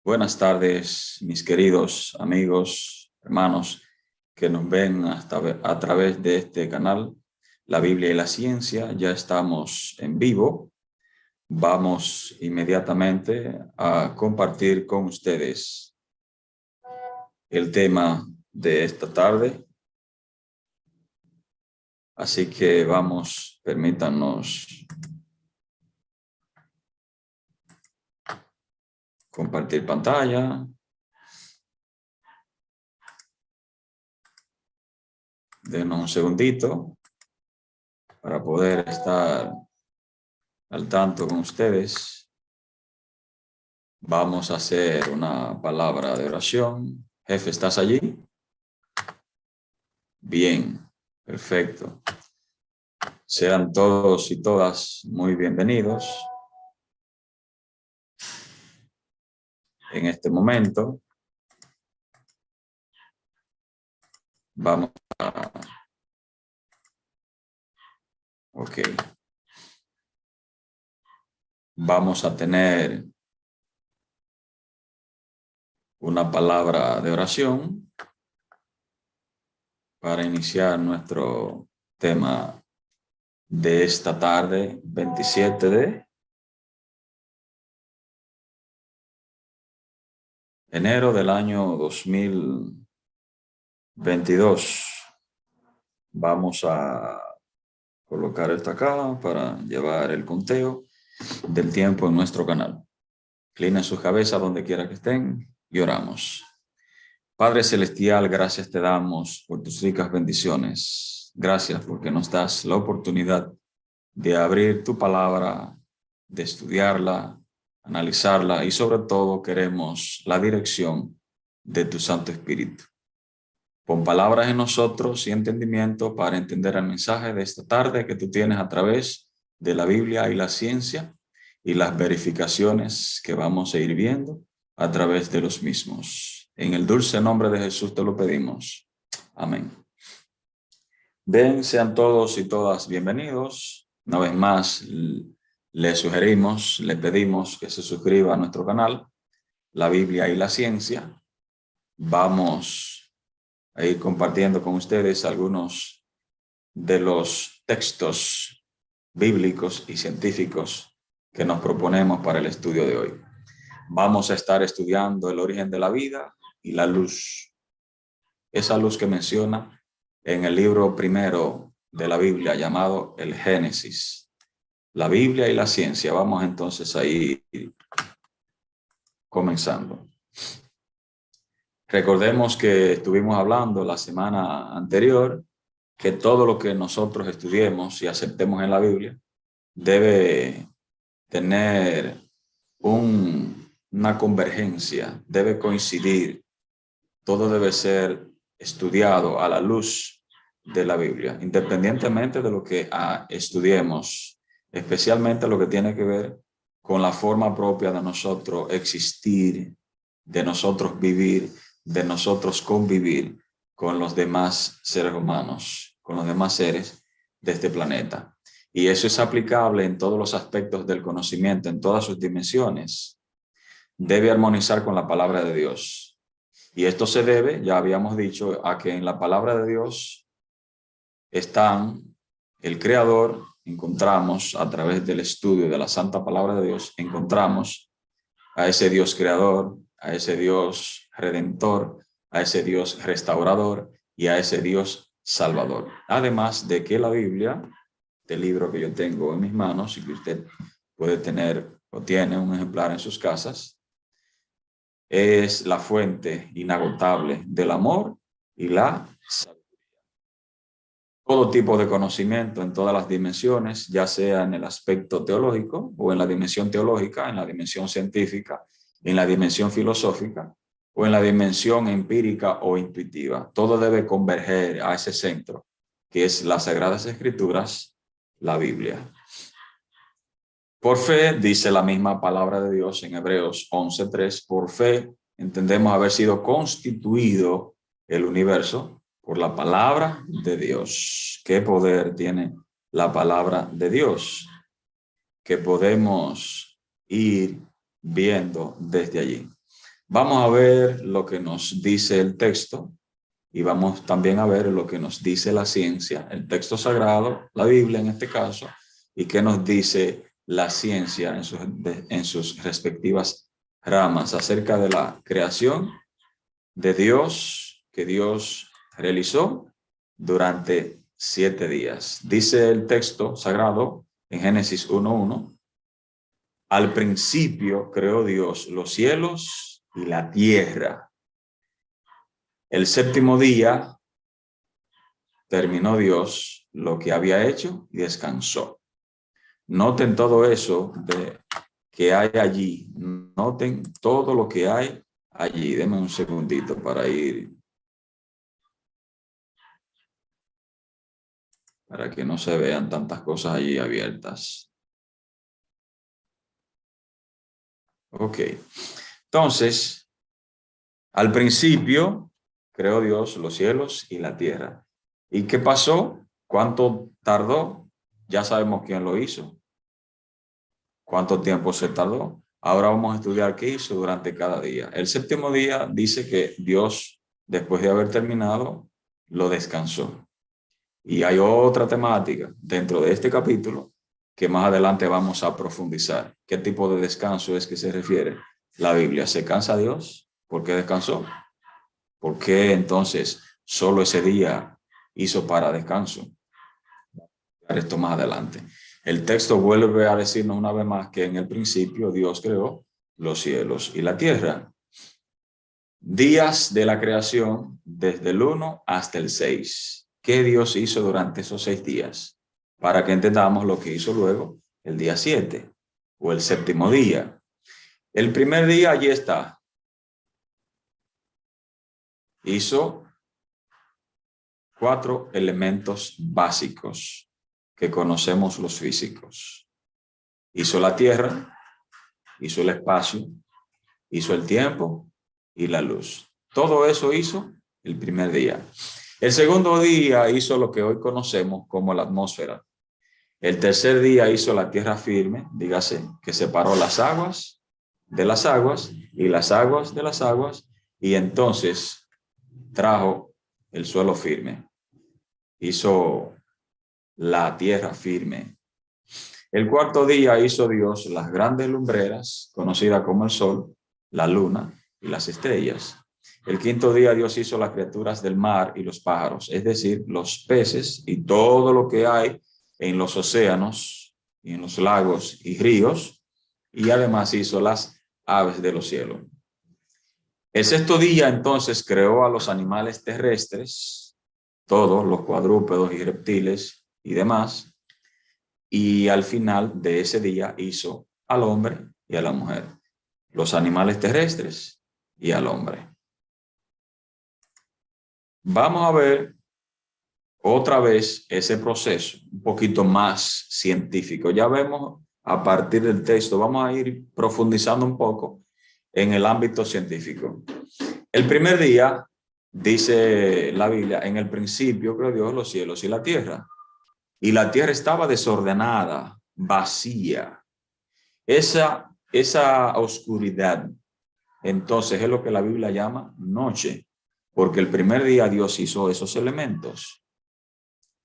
Buenas tardes, mis queridos amigos, hermanos que nos ven a través de este canal, La Biblia y la Ciencia. Ya estamos en vivo. Vamos inmediatamente a compartir con ustedes el tema de esta tarde. Así que permítanos compartir pantalla. Denos un segundito para poder estar al tanto con ustedes. Vamos a hacer una palabra de oración. Jefe, ¿estás allí? Bien, perfecto. Sean todos y todas muy bienvenidos. En este momento vamos a... Ok. Vamos a tener una palabra de oración para iniciar nuestro tema de esta tarde, 27 de enero del año 2022. Vamos a colocar esto acá para llevar el conteo del tiempo en nuestro canal. Inclinen su cabeza donde quiera que estén y oramos. Padre Celestial, gracias te damos por tus ricas bendiciones. Gracias porque nos das la oportunidad de abrir tu palabra, de estudiarla, analizarla y sobre todo queremos la dirección de tu Santo Espíritu. Pon palabras en nosotros y entendimiento para entender el mensaje de esta tarde que tú tienes a través de la Biblia y la ciencia y las verificaciones que vamos a ir viendo a través de los mismos. En el dulce nombre de Jesús te lo pedimos. Amén. Bien, sean todos y todas bienvenidos. Una vez más, le sugerimos, le pedimos que se suscriba a nuestro canal, La Biblia y la Ciencia. Vamos a ir compartiendo con ustedes algunos de los textos bíblicos y científicos que nos proponemos para el estudio de hoy. Vamos a estar estudiando el origen de la vida y la luz. Esa luz que menciona en el libro primero de la Biblia llamado el Génesis. La Biblia y la ciencia. Vamos entonces a ir comenzando. Recordemos que estuvimos hablando la semana anterior que todo lo que nosotros estudiemos y aceptemos en la Biblia debe tener una convergencia, debe coincidir, todo debe ser estudiado a la luz de la Biblia, independientemente de lo que estudiemos, especialmente lo que tiene que ver con la forma propia de nosotros existir, de nosotros vivir, de nosotros convivir con los demás seres humanos, con los demás seres de este planeta. Y eso es aplicable en todos los aspectos del conocimiento, en todas sus dimensiones. Debe armonizar con la palabra de Dios. Y esto se debe, ya habíamos dicho, a que en la palabra de Dios están el Creador, encontramos a través del estudio de la Santa Palabra de Dios, encontramos a ese Dios creador, a ese Dios redentor, a ese Dios restaurador y a ese Dios salvador. Además de que la Biblia, este libro que yo tengo en mis manos y que usted puede tener o tiene un ejemplar en sus casas, es la fuente inagotable del amor y la sabiduría. Todo tipo de conocimiento en todas las dimensiones, ya sea en el aspecto teológico o en la dimensión teológica, en la dimensión científica, en la dimensión filosófica o en la dimensión empírica o intuitiva. Todo debe converger a ese centro, que es las Sagradas Escrituras, la Biblia. Por fe, dice la misma palabra de Dios en Hebreos 11:3, por fe entendemos haber sido constituido el universo por la palabra de Dios. ¿Qué poder tiene la palabra de Dios? Que podemos ir viendo desde allí. Vamos a ver lo que nos dice el texto y vamos también a ver lo que nos dice la ciencia, el texto sagrado, la Biblia en este caso, y qué nos dice la ciencia en sus respectivas ramas acerca de la creación de Dios que Dios realizó durante 7 días. Dice el texto sagrado en Génesis 1:1, al principio creó Dios los cielos y la tierra. El séptimo día terminó Dios lo que había hecho y descansó. Noten todo eso que hay allí. Noten todo lo que hay allí. Denme un segundito para que no se vean tantas cosas allí abiertas. Ok. Entonces, al principio creó Dios los cielos y la tierra. ¿Y qué pasó? ¿Cuánto tardó? Ya sabemos quién lo hizo. ¿Cuánto tiempo se tardó? Ahora vamos a estudiar qué hizo durante cada día. El séptimo día dice que Dios, después de haber terminado, lo descansó. Y hay otra temática dentro de este capítulo que más adelante vamos a profundizar. ¿Qué tipo de descanso es que se refiere la Biblia? ¿Se cansa Dios? ¿Por qué descansó? ¿Por qué entonces solo ese día hizo para descanso? Esto más adelante. El texto vuelve a decirnos una vez más que en el principio Dios creó los cielos y la tierra. Días de la creación desde el 1 hasta el 6. ¿Qué Dios hizo durante esos 6 días? Para que entendamos lo que hizo luego el día 7 o el séptimo día. El primer día allí está. Hizo 4 elementos básicos que conocemos los físicos. Hizo la tierra, hizo el espacio, hizo el tiempo y la luz. Todo eso hizo el primer día. El segundo día hizo lo que hoy conocemos como la atmósfera. El tercer día hizo la tierra firme, dígase, que separó las aguas de las aguas y las aguas de las aguas, y entonces trajo el suelo firme. Hizo la tierra firme. El cuarto día hizo Dios las grandes lumbreras, conocidas como el sol, la luna y las estrellas. El quinto día Dios hizo las criaturas del mar y los pájaros, es decir, los peces y todo lo que hay en los océanos y en los lagos y ríos, y además hizo las aves de los cielos. El sexto día entonces creó a los animales terrestres, todos los cuadrúpedos y reptiles y demás, y al final de ese día hizo al hombre y a la mujer, los animales terrestres y al hombre. Vamos a ver otra vez ese proceso un poquito más científico. Ya vemos a partir del texto, vamos a ir profundizando un poco en el ámbito científico. El primer día, dice la Biblia, en el principio creó Dios los cielos y la tierra. Y la tierra estaba desordenada, vacía. Esa oscuridad, entonces, es lo que la Biblia llama noche, porque el primer día Dios hizo esos elementos.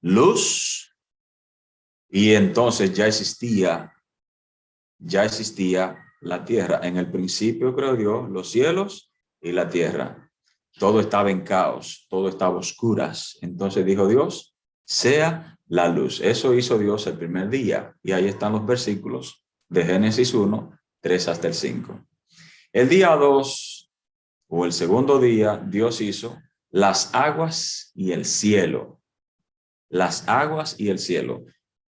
Luz, y entonces ya existía la tierra. En el principio creó Dios los cielos y la tierra. Todo estaba en caos, todo estaba a oscuras. Entonces dijo Dios, sea la luz. Eso hizo Dios el primer día. Y ahí están los versículos de Génesis 1, 3 hasta el 5. El día 2, o el segundo día, Dios hizo las aguas y el cielo. Las aguas y el cielo.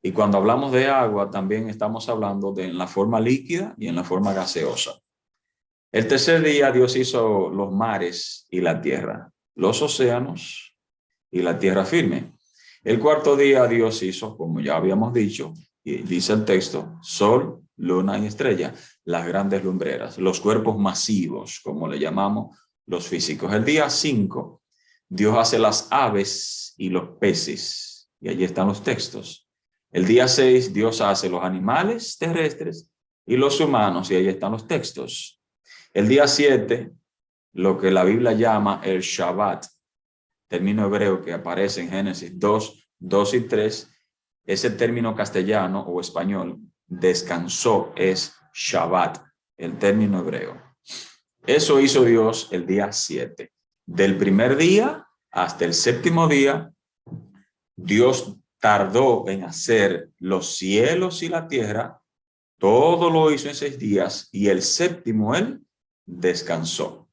Y cuando hablamos de agua, también estamos hablando de en la forma líquida y en la forma gaseosa. El tercer día, Dios hizo los mares y la tierra, los océanos y la tierra firme. El cuarto día, Dios hizo, como ya habíamos dicho, y dice el texto, sol, luna y estrella, las grandes lumbreras, los cuerpos masivos, como le llamamos los físicos. El día 5, Dios hace las aves y los peces, y allí están los textos. El día 6, Dios hace los animales terrestres y los humanos, y ahí están los textos. El día 7, lo que la Biblia llama el Shabbat, término hebreo que aparece en Génesis 2 y 3, ese término castellano o español, descansó, es Shabbat, el término hebreo. Eso hizo Dios el día 7. Del primer día hasta el séptimo día, Dios tardó en hacer los cielos y la tierra, todo lo hizo en 6 días, y el séptimo él descansó.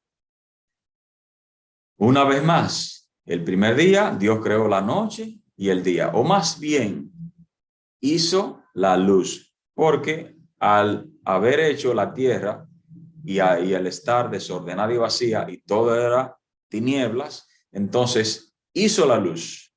Una vez más, el primer día Dios creó la noche y el día, o más bien hizo la luz, porque al haber hecho la tierra y al estar desordenada y vacía y todo era tinieblas, entonces hizo la luz,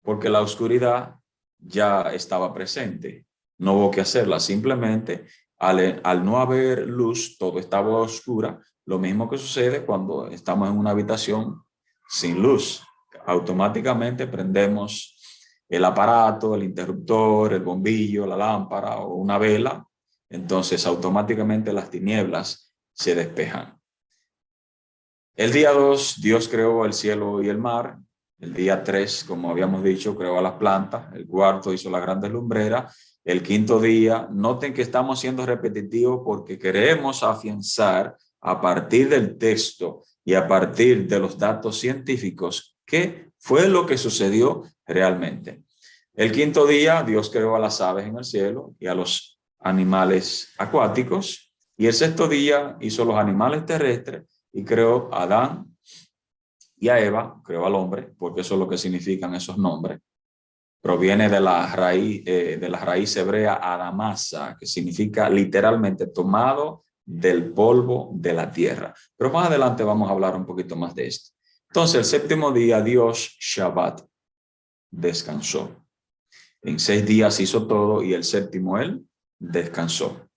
porque la oscuridad ya estaba presente. No hubo que hacerla, simplemente al no haber luz, todo estaba oscura. Lo mismo que sucede cuando estamos en una habitación sin luz. Automáticamente prendemos el aparato, el interruptor, el bombillo, la lámpara o una vela. Entonces automáticamente las tinieblas se despejan. El día 2, Dios creó el cielo y el mar. El día 3, como habíamos dicho, creó a las plantas. El cuarto hizo las grandes lumbreras. El quinto día, noten que estamos siendo repetitivos porque queremos afianzar a partir del texto y a partir de los datos científicos qué fue lo que sucedió realmente. El quinto día, Dios creó a las aves en el cielo y a los animales acuáticos. Y el sexto día hizo los animales terrestres y creó a Adán y a Eva, creó al hombre, porque eso es lo que significan esos nombres. Proviene de la raíz hebrea adamasa, que significa literalmente tomado del polvo de la tierra. Pero más adelante vamos a hablar un poquito más de esto. Entonces, el séptimo día, Dios, Shabbat, descansó. En 6 días hizo todo y el séptimo él descansó.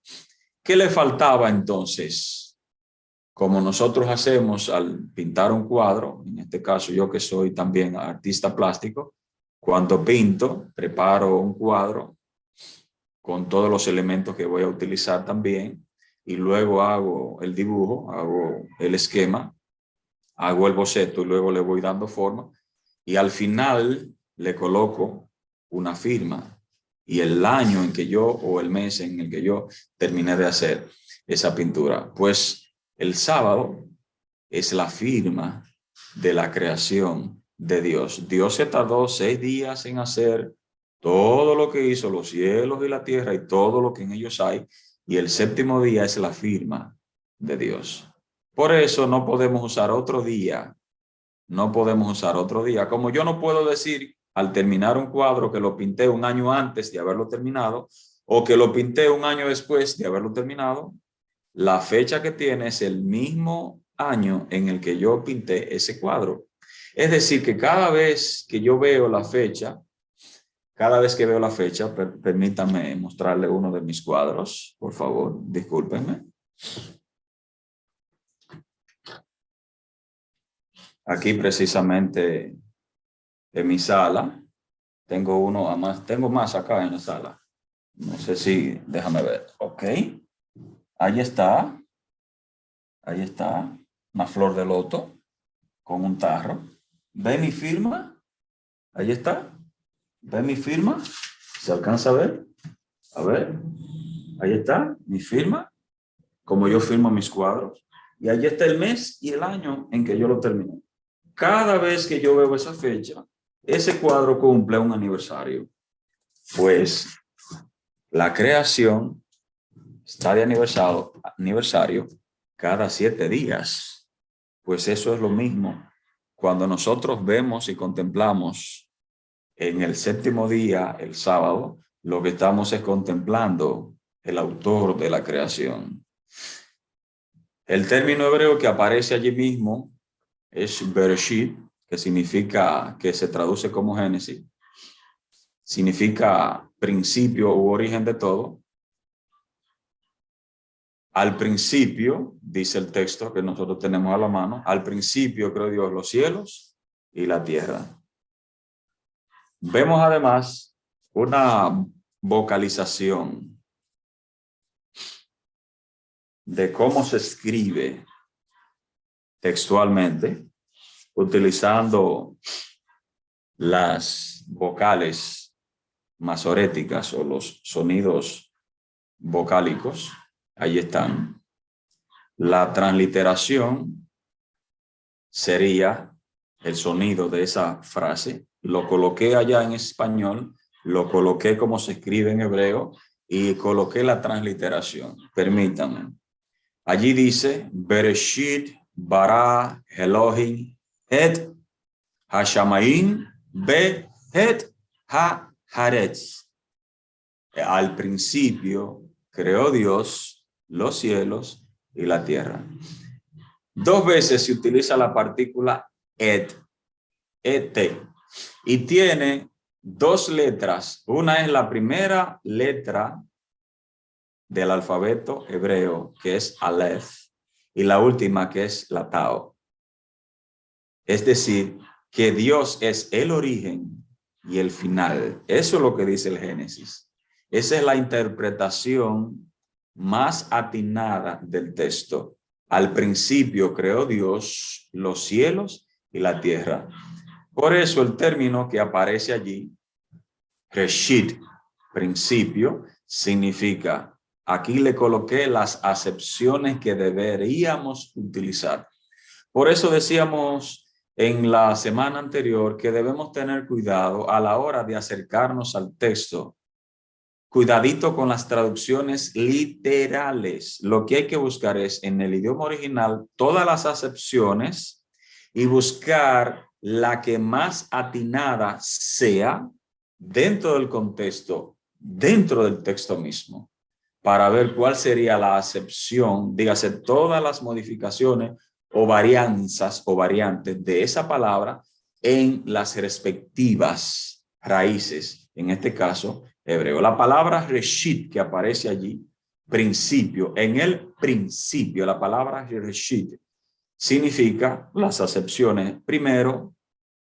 ¿Qué le faltaba entonces? Como nosotros hacemos al pintar un cuadro, en este caso yo que soy también artista plástico, cuando pinto, preparo un cuadro con todos los elementos que voy a utilizar también y luego hago el dibujo, hago el esquema, hago el boceto y luego le voy dando forma y al final le coloco una firma y el año en que yo o el mes en el que yo terminé de hacer esa pintura. Pues el sábado es la firma de la creación de Dios. Dios se tardó 6 días en hacer todo lo que hizo, los cielos y la tierra y todo lo que en ellos hay, y el séptimo día es la firma de Dios. Por eso no podemos usar otro día, no podemos usar otro día. Como yo no puedo decir al terminar un cuadro que lo pinté un año antes de haberlo terminado o que lo pinté un año después de haberlo terminado, la fecha que tiene es el mismo año en el que yo pinté ese cuadro. Es decir, que cada vez que yo veo la fecha, permítanme mostrarle uno de mis cuadros, por favor, discúlpenme. Aquí precisamente en mi sala, tengo más acá en la sala. No sé si, déjame ver, ok. Ahí está, una flor de loto con un tarro. ¿Ve mi firma? Ahí está. ¿Ve mi firma? ¿Se alcanza a ver? A ver. Ahí está mi firma, como yo firmo mis cuadros. Y ahí está el mes y el año en que yo lo terminé. Cada vez que yo veo esa fecha, ese cuadro cumple un aniversario. Pues la creación está de aniversario cada 7 días. Pues eso es lo mismo. Cuando nosotros vemos y contemplamos en el séptimo día, el sábado, lo que estamos es contemplando el autor de la creación. El término hebreo que aparece allí mismo es Bereshit, que significa, que se traduce como Génesis, significa principio u origen de todo. Al principio, dice el texto que nosotros tenemos a la mano, al principio creó Dios los cielos y la tierra. Vemos además una vocalización de cómo se escribe textualmente, utilizando las vocales masoréticas o los sonidos vocálicos. Ahí están. La transliteración sería el sonido de esa frase. Lo coloqué allá en español, lo coloqué como se escribe en hebreo y coloqué la transliteración. Permítanme. Allí dice, Bereshit bara Elohim et hashamayim be et ha-haaretz. Al principio creó Dios los cielos y la tierra. 2 veces se utiliza la partícula et, y tiene 2 letras. Una es la primera letra del alfabeto hebreo, que es Aleph, y la última, que es la Tau. Es decir, que Dios es el origen y el final. Eso es lo que dice el Génesis. Esa es la interpretación más atinada del texto. Al principio creó Dios los cielos y la tierra. Por eso el término que aparece allí, Reshit, principio, significa, aquí le coloqué las acepciones que deberíamos utilizar. Por eso decíamos en la semana anterior que debemos tener cuidado a la hora de acercarnos al texto. Cuidadito con las traducciones literales. Lo que hay que buscar es en el idioma original todas las acepciones y buscar la que más atinada sea dentro del contexto, dentro del texto mismo, para ver cuál sería la acepción, dígase todas las modificaciones o varianzas o variantes de esa palabra en las respectivas raíces, en este caso hebreo. La palabra reshit que aparece allí, principio, en el principio, la palabra reshit significa las acepciones primero,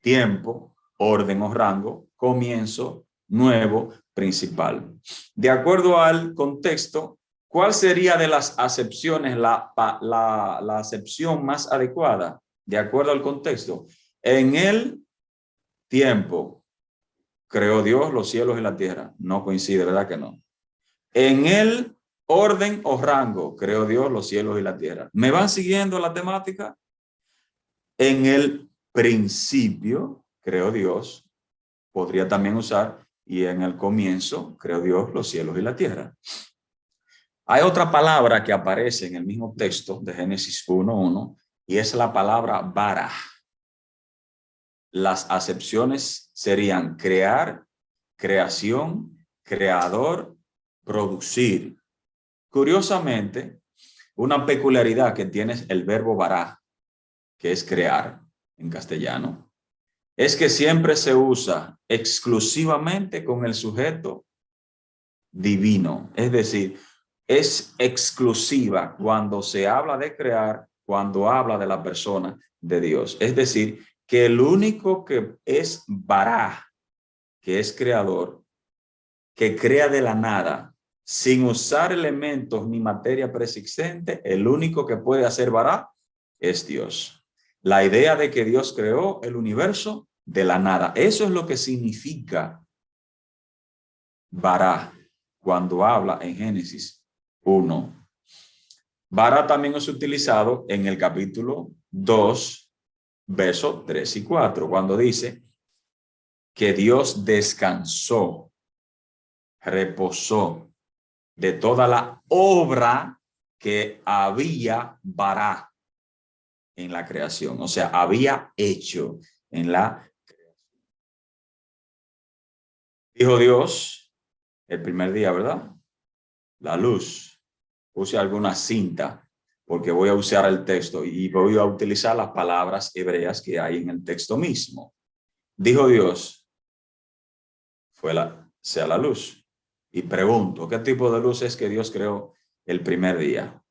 tiempo, orden o rango, comienzo, nuevo, principal. De acuerdo al contexto, ¿cuál sería de las acepciones la acepción más adecuada? De acuerdo al contexto. En el tiempo creó Dios los cielos y la tierra. No coincide, ¿verdad que no? En el orden o rango creó Dios los cielos y la tierra. ¿Me van siguiendo la temática? En el principio creó Dios, podría también usar, y en el comienzo creó Dios los cielos y la tierra. Hay otra palabra que aparece en el mismo texto de Génesis 1:1 y es la palabra bara. Las acepciones serían crear, creación, creador, producir. Curiosamente, una peculiaridad que tiene el verbo bara, que es crear en castellano, es que siempre se usa exclusivamente con el sujeto divino. Es decir, es exclusiva cuando se habla de crear, cuando habla de la persona de Dios. Es decir, que el único que es bara, que es creador, que crea de la nada, sin usar elementos ni materia preexistente, el único que puede hacer bara es Dios. La idea de que Dios creó el universo de la nada. Eso es lo que significa bara cuando habla en Génesis 1. Bara también es utilizado en el capítulo 2, versos 3 y 4, cuando dice que Dios descansó, reposó de toda la obra que había bara en la creación, o sea, había hecho en la creación. Dijo Dios el primer día, ¿verdad? La luz. Puse alguna cinta porque voy a usar el texto y voy a utilizar las palabras hebreas que hay en el texto mismo. Dijo Dios, sea la luz. Y pregunto, ¿qué tipo de luz es que Dios creó el primer día?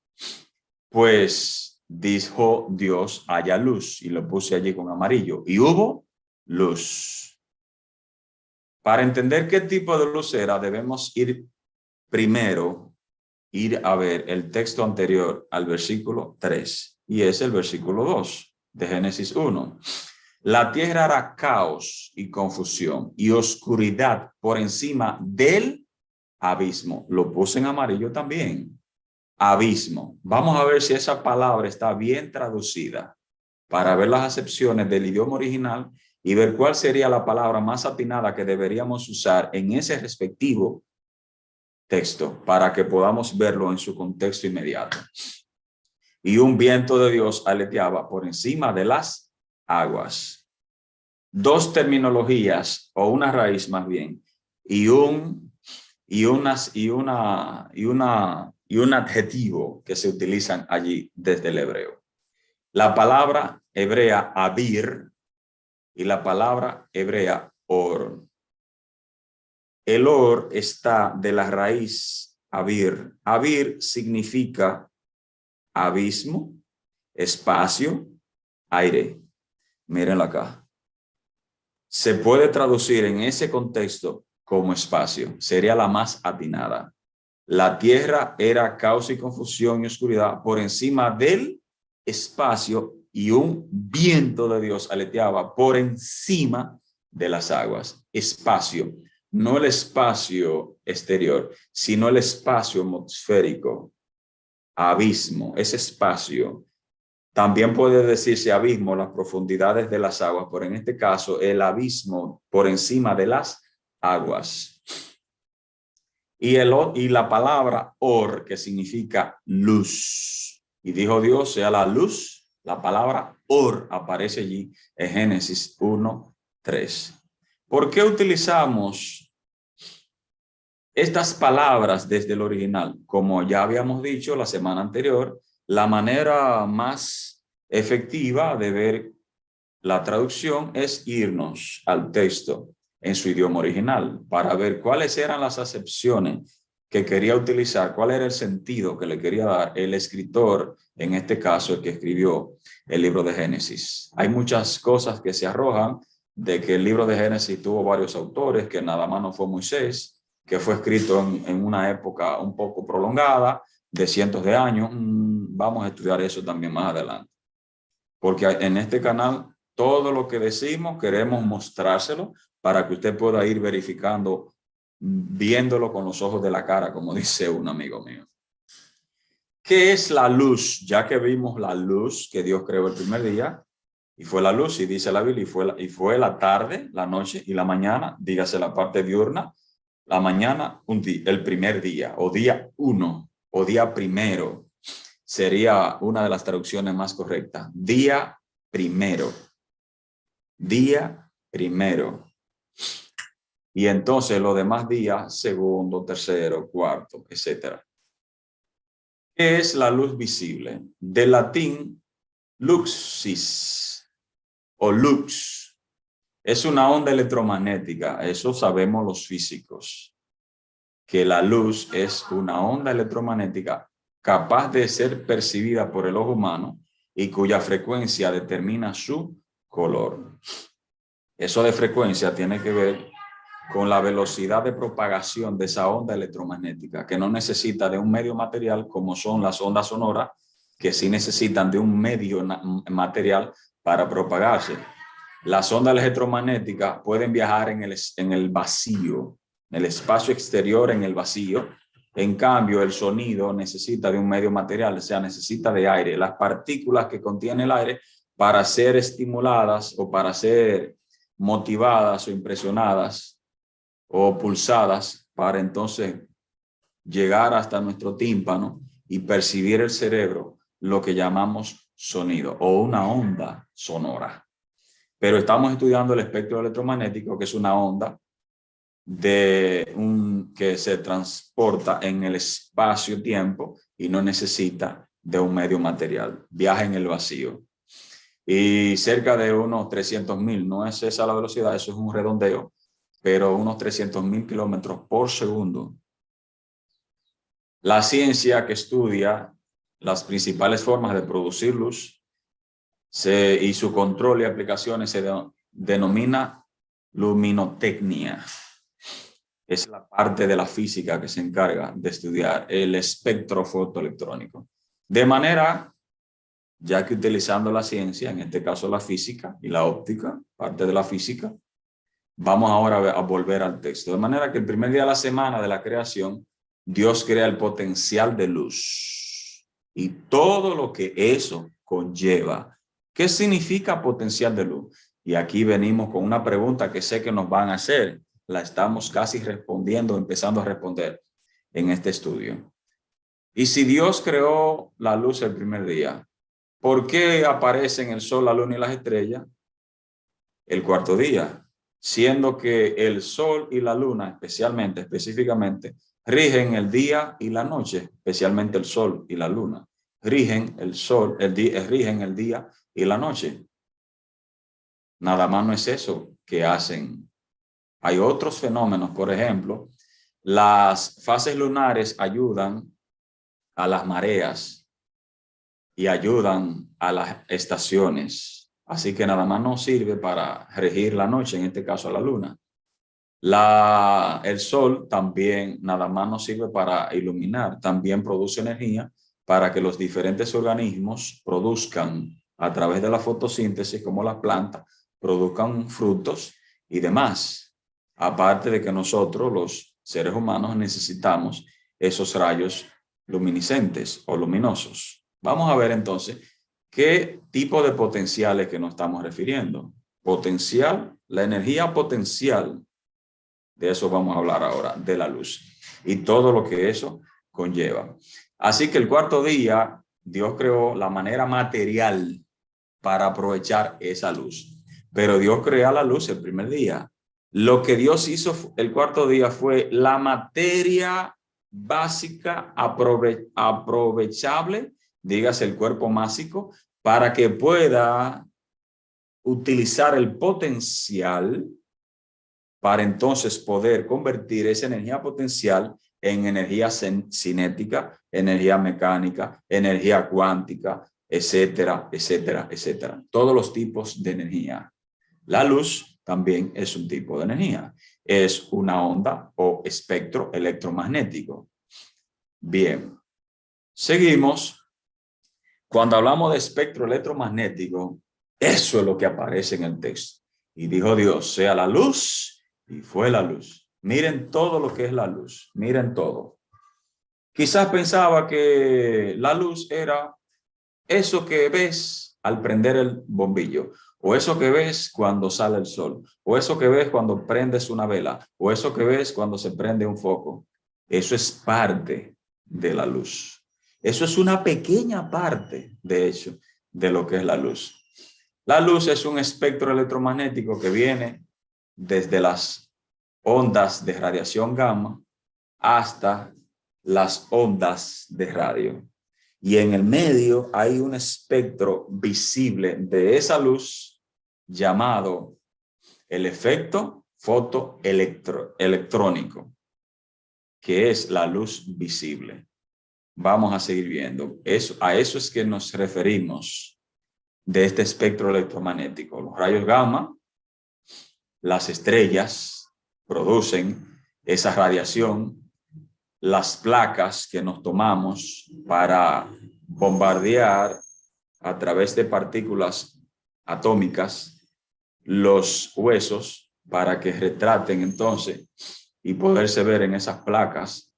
Pues dijo Dios, haya luz, y lo puse allí con amarillo, y hubo luz. Para entender qué tipo de luz era, debemos ir a ver el texto anterior al versículo 3. y es el versículo 2 de Génesis 1. La tierra era caos y confusión y oscuridad por encima del abismo. Lo puse en amarillo también. Abismo. Vamos a ver si esa palabra está bien traducida para ver las acepciones del idioma original y ver cuál sería la palabra más atinada que deberíamos usar en ese respectivo texto para que podamos verlo en su contexto inmediato. Y un viento de Dios aleteaba por encima de las aguas. Dos terminologías o una raíz más bien y un adjetivo que se utilizan allí desde el hebreo. La palabra hebrea abir y la palabra hebrea or. El or está de la raíz abir. Abir significa abismo, espacio, aire. Mírenlo acá. Se puede traducir en ese contexto como espacio. Sería la más atinada. La tierra era caos y confusión y oscuridad por encima del espacio y un viento de Dios aleteaba por encima de las aguas. Espacio, no el espacio exterior, sino el espacio atmosférico. Abismo, ese espacio. También puede decirse abismo, las profundidades de las aguas, pero en este caso el abismo por encima de las aguas. Y la palabra or, que significa luz. Y dijo Dios, sea la luz. La palabra or aparece allí en Génesis 1:3. ¿Por qué utilizamos estas palabras desde el original? Como ya habíamos dicho la semana anterior, la manera más efectiva de ver la traducción es irnos al texto en su idioma original para ver cuáles eran las acepciones que quería utilizar, cuál era el sentido que le quería dar el escritor, en este caso el que escribió el libro de Génesis. Hay muchas cosas que se arrojan de que el libro de Génesis tuvo varios autores, que nada más no fue Moisés, que fue escrito en una época un poco prolongada, de cientos de años. Vamos a estudiar eso también más adelante. Porque en este canal todo lo que decimos queremos mostrárselo para que usted pueda ir verificando, viéndolo con los ojos de la cara, como dice un amigo mío. ¿Qué es la luz? Ya que vimos la luz que Dios creó el primer día, y fue la luz, y dice la Biblia, y fue la tarde, la noche y la mañana, dígase la parte diurna, la mañana, el primer día, o día 1, o día primero, sería una de las traducciones más correctas. Día primero. Día primero. Y entonces los demás días, segundo, tercero, cuarto, etcétera. ¿Qué es la luz visible? Del latín luxis o lux. Es una onda electromagnética. Eso sabemos los físicos. Que la luz es una onda electromagnética capaz de ser percibida por el ojo humano y cuya frecuencia determina su color. Eso de frecuencia tiene que ver con la velocidad de propagación de esa onda electromagnética, que no necesita de un medio material como son las ondas sonoras, que sí necesitan de un medio material para propagarse. Las ondas electromagnéticas pueden viajar en el vacío, en el espacio exterior, en el vacío. En cambio, el sonido necesita de un medio material, o sea, necesita de aire. Las partículas que contiene el aire para ser estimuladas o para ser motivadas o impresionadas o pulsadas para entonces llegar hasta nuestro tímpano y percibir el cerebro lo que llamamos sonido o una onda sonora. Pero estamos estudiando el espectro electromagnético, que es una onda que se transporta en el espacio-tiempo y no necesita de un medio material. Viaja en el vacío. Y cerca de unos 300.000, no es esa la velocidad, eso es un redondeo, pero unos 300.000 kilómetros por segundo. La ciencia que estudia las principales formas de producir luz y su control y aplicaciones se denomina luminotecnia. Es la parte de la física que se encarga de estudiar el espectro fotoelectrónico. De manera ya que utilizando la ciencia, en este caso la física y la óptica, parte de la física, vamos ahora a volver al texto. De manera que el primer día de la semana de la creación, Dios crea el potencial de luz y todo lo que eso conlleva. ¿Qué significa potencial de luz? Y aquí venimos con una pregunta que sé que nos van a hacer. La estamos casi respondiendo, empezando a responder en este estudio. Y si Dios creó la luz el primer día, ¿por qué aparecen el sol, la luna y las estrellas el cuarto día? Siendo que el sol y la luna, específicamente, rigen el día y la noche, especialmente el sol y la luna. Rigen rigen el día y la noche. Nada más no es eso que hacen. Hay otros fenómenos, por ejemplo, las fases lunares ayudan a las mareas y ayudan a las estaciones. Así que nada más no sirve para regir la noche, en este caso a la luna. El sol también nada más no sirve para iluminar, también produce energía para que los diferentes organismos produzcan a través de la fotosíntesis, como las plantas, produzcan frutos y demás. Aparte de que nosotros, los seres humanos, necesitamos esos rayos luminiscentes o luminosos. Vamos a ver entonces qué tipo de potenciales que nos estamos refiriendo. Potencial, la energía potencial. De eso vamos a hablar ahora, de la luz y todo lo que eso conlleva. Así que el cuarto día, Dios creó la manera material para aprovechar esa luz. Pero Dios crea la luz el primer día. Lo que Dios hizo el cuarto día fue la materia básica aprovechable, dígase el cuerpo másico, para que pueda utilizar el potencial para entonces poder convertir esa energía potencial en energía cinética, energía mecánica, energía cuántica, etcétera, etcétera, etcétera. Todos los tipos de energía. La luz también es un tipo de energía. Es una onda o espectro electromagnético. Bien, seguimos. Cuando hablamos de espectro electromagnético, eso es lo que aparece en el texto. Y dijo Dios, sea la luz, y fue la luz. Miren todo lo que es la luz. Miren todo. Quizás pensaba que la luz era eso que ves al prender el bombillo, o eso que ves cuando sale el sol, o eso que ves cuando prendes una vela, o eso que ves cuando se prende un foco. Eso es parte de la luz. Eso es una pequeña parte, de hecho, de lo que es la luz. La luz es un espectro electromagnético que viene desde las ondas de radiación gamma hasta las ondas de radio. Y en el medio hay un espectro visible de esa luz llamado el efecto fotoelectrónico, que es la luz visible. Vamos a seguir viendo. A eso es que nos referimos de este espectro electromagnético. Los rayos gamma, las estrellas producen esa radiación, las placas que nos tomamos para bombardear a través de partículas atómicas los huesos para que retraten entonces y poderse ver en esas placas,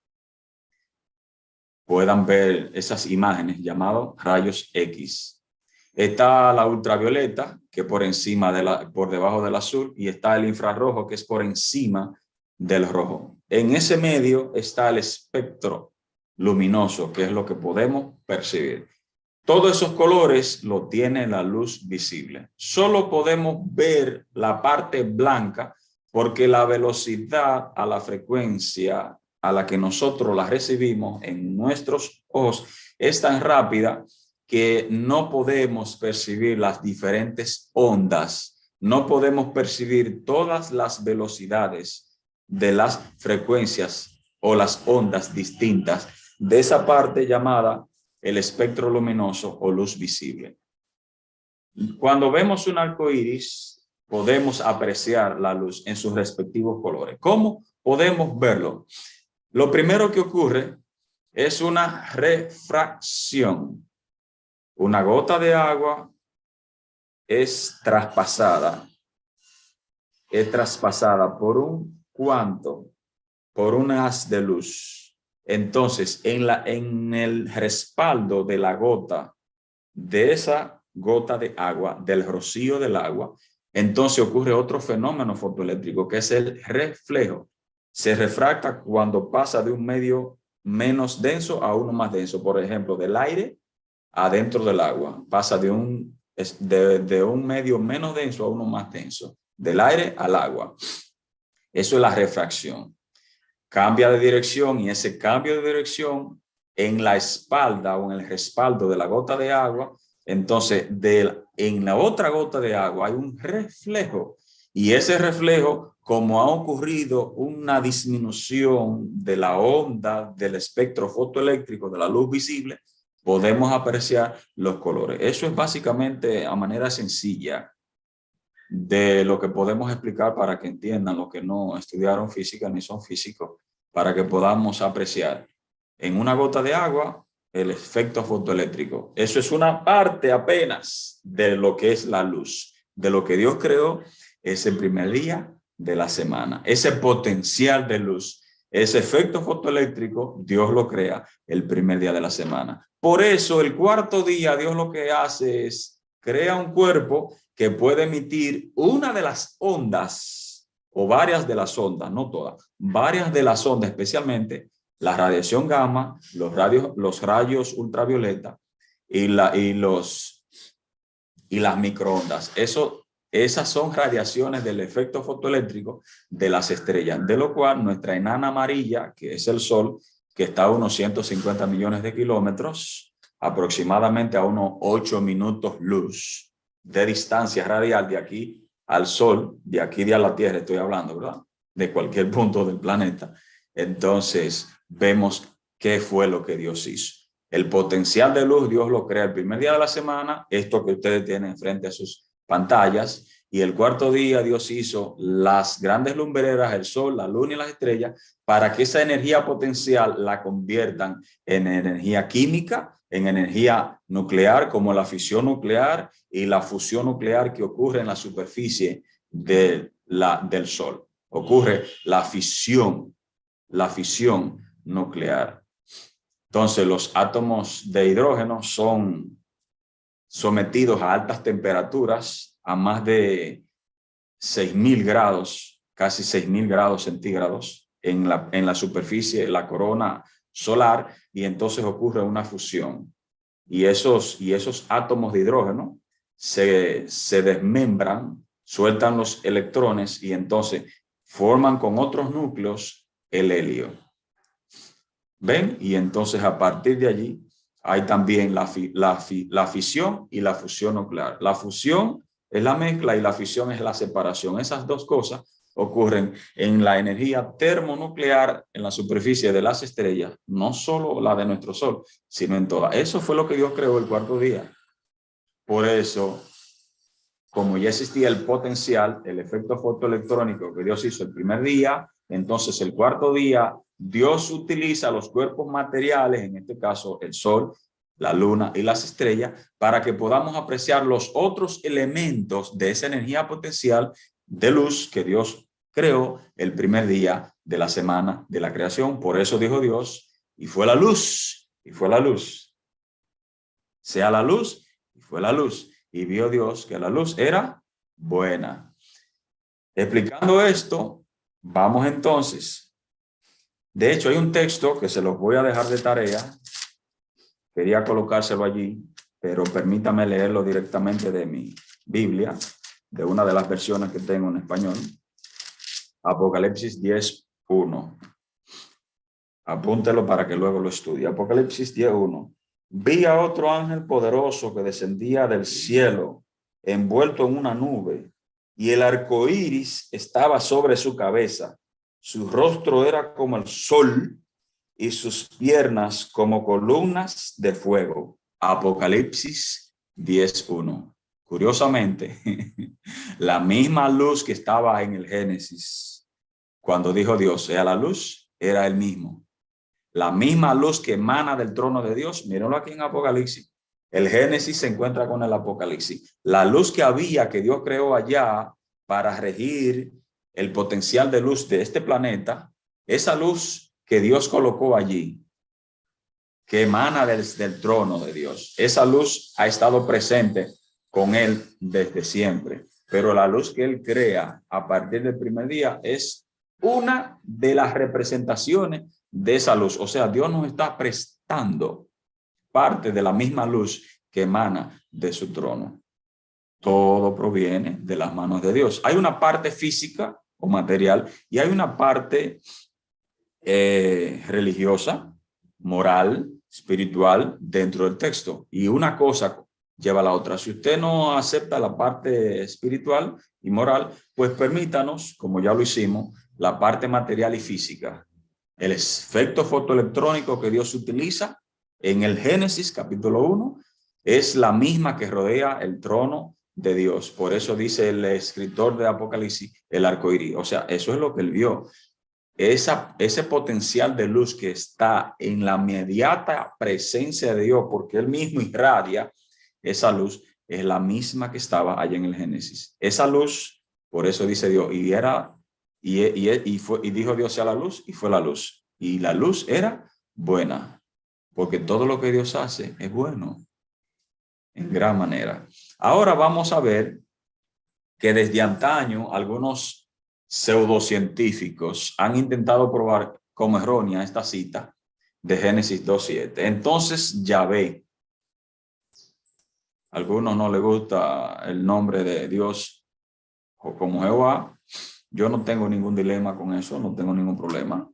puedan ver esas imágenes llamadas rayos X. Está la ultravioleta, que por debajo del azul, y está el infrarrojo, que es por encima del rojo. En ese medio está el espectro luminoso, que es lo que podemos percibir. Todos esos colores lo tiene la luz visible. Solo podemos ver la parte blanca porque la velocidad a la frecuencia a la que nosotros la recibimos en nuestros ojos es tan rápida que no podemos percibir las diferentes ondas, no podemos percibir todas las velocidades de las frecuencias o las ondas distintas de esa parte llamada el espectro luminoso o luz visible. Cuando vemos un arco iris, podemos apreciar la luz en sus respectivos colores. ¿Cómo podemos verlo? Lo primero que ocurre es una refracción. Una gota de agua es traspasada por un ¿cuánto? Por un haz de luz. Entonces, en el respaldo de la gota, de esa gota de agua, del rocío del agua, entonces ocurre otro fenómeno fotoeléctrico, que es el reflejo. Se refracta cuando pasa de un medio menos denso a uno más denso. Por ejemplo, del aire adentro del agua. Pasa de un medio menos denso a uno más denso. Del aire al agua. Eso es la refracción. Cambia de dirección y ese cambio de dirección en la espalda o en el respaldo de la gota de agua, entonces en la otra gota de agua hay un reflejo y ese reflejo, como ha ocurrido una disminución de la onda del espectro fotoeléctrico de la luz visible, podemos apreciar los colores. Eso es básicamente a manera sencilla de lo que podemos explicar para que entiendan los que no estudiaron física ni son físicos, para que podamos apreciar en una gota de agua el efecto fotoeléctrico. Eso es una parte apenas de lo que es la luz, de lo que Dios creó ese primer día de la semana. Ese potencial de luz, ese efecto fotoeléctrico, Dios lo crea el primer día de la semana. Por eso el cuarto día Dios lo que hace es crea un cuerpo que puede emitir una de las ondas o varias de las ondas, no todas, varias de las ondas, especialmente la radiación gamma, los rayos ultravioleta y las microondas. Esas son radiaciones del efecto fotoeléctrico de las estrellas, de lo cual nuestra enana amarilla, que es el Sol, que está a unos 150 millones de kilómetros, aproximadamente a unos 8 minutos luz de distancia radial de aquí al Sol, de aquí a la Tierra estoy hablando, ¿verdad? De cualquier punto del planeta. Entonces vemos qué fue lo que Dios hizo. El potencial de luz Dios lo crea el primer día de la semana, esto que ustedes tienen frente a sus pantallas, y el cuarto día Dios hizo las grandes lumbreras, el sol, la luna y las estrellas, para que esa energía potencial la conviertan en energía química, en energía nuclear, como la fisión nuclear y la fusión nuclear que ocurre en la superficie del Sol. Ocurre la fisión nuclear. Entonces, los átomos de hidrógeno son sometidos a altas temperaturas, a más de 6.000 grados, casi 6.000 grados centígrados en la superficie, la corona solar, y entonces ocurre una fusión. Y esos átomos de hidrógeno se desmembran, sueltan los electrones y entonces forman con otros núcleos el helio. ¿Ven? Y entonces a partir de allí hay también la fisión y la fusión nuclear. La fusión es la mezcla y la fisión es la separación. Esas dos cosas ocurren en la energía termonuclear en la superficie de las estrellas, no solo la de nuestro Sol, sino en todas. Eso fue lo que Dios creó el cuarto día. Por eso, como ya existía el potencial, el efecto fotoelectrónico que Dios hizo el primer día, entonces el cuarto día Dios utiliza los cuerpos materiales, en este caso el Sol, la Luna y las estrellas, para que podamos apreciar los otros elementos de esa energía potencial de luz que Dios creó el primer día de la semana de la creación. Por eso dijo Dios, y fue la luz, y fue la luz. Sea la luz, y fue la luz. Y vio Dios que la luz era buena. Explicando esto, vamos entonces. De hecho, hay un texto que se los voy a dejar de tarea. Quería colocárselo allí, pero permítame leerlo directamente de mi Biblia, de una de las versiones que tengo en español. Apocalipsis 10:1. Apúntelo para que luego lo estudie. Apocalipsis 10:1. Vi a otro ángel poderoso que descendía del cielo, envuelto en una nube, y el arco iris estaba sobre su cabeza. Su rostro era como el sol y sus piernas como columnas de fuego. Apocalipsis 10:1. Curiosamente, la misma luz que estaba en el Génesis, cuando dijo Dios, sea la luz, era el mismo. La misma luz que emana del trono de Dios, mírenlo aquí en Apocalipsis, El Génesis se encuentra con el Apocalipsis. La luz que había, que Dios creó allá para regir el potencial de luz de este planeta, esa luz que Dios colocó allí, que emana desde el trono de Dios, esa luz ha estado presente con él desde siempre. Pero la luz que él crea a partir del primer día es una de las representaciones de esa luz. O sea, Dios nos está prestando parte de la misma luz que emana de su trono. Todo proviene de las manos de Dios. Hay una parte física o material y hay una parte religiosa, moral, espiritual dentro del texto. Y una cosa lleva a la otra. Si usted no acepta la parte espiritual y moral, pues permítanos, como ya lo hicimos, la parte material y física. El efecto fotoelectrónico que Dios utiliza en el Génesis capítulo 1 es la misma que rodea el trono de Dios. Por eso dice el escritor de Apocalipsis, el arco iris. O sea, eso es lo que él vio. Ese potencial de luz que está en la inmediata presencia de Dios, porque él mismo irradia esa luz, es la misma que estaba allá en el Génesis. Esa luz, por eso dice Dios, y dijo Dios sea la luz, y fue la luz. Y la luz era buena, porque todo lo que Dios hace es bueno, en gran manera. Ahora vamos a ver que desde antaño algunos pseudocientíficos han intentado probar como errónea esta cita de Génesis 2:7. Entonces Yahvé, a algunos no les gusta el nombre de Dios como Jehová. Yo no tengo ningún dilema con eso, no tengo ningún problema.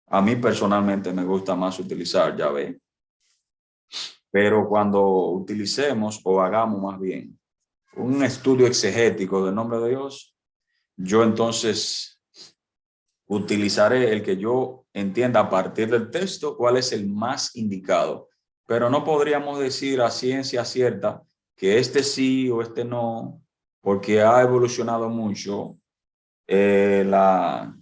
A mí personalmente me gusta más utilizar Yahvé. Pero cuando utilicemos o hagamos más bien un estudio exegético del nombre de Dios, yo entonces utilizaré el que yo entienda a partir del texto cuál es el más indicado. Pero no podríamos decir a ciencia cierta que este sí o este no, porque ha evolucionado mucho la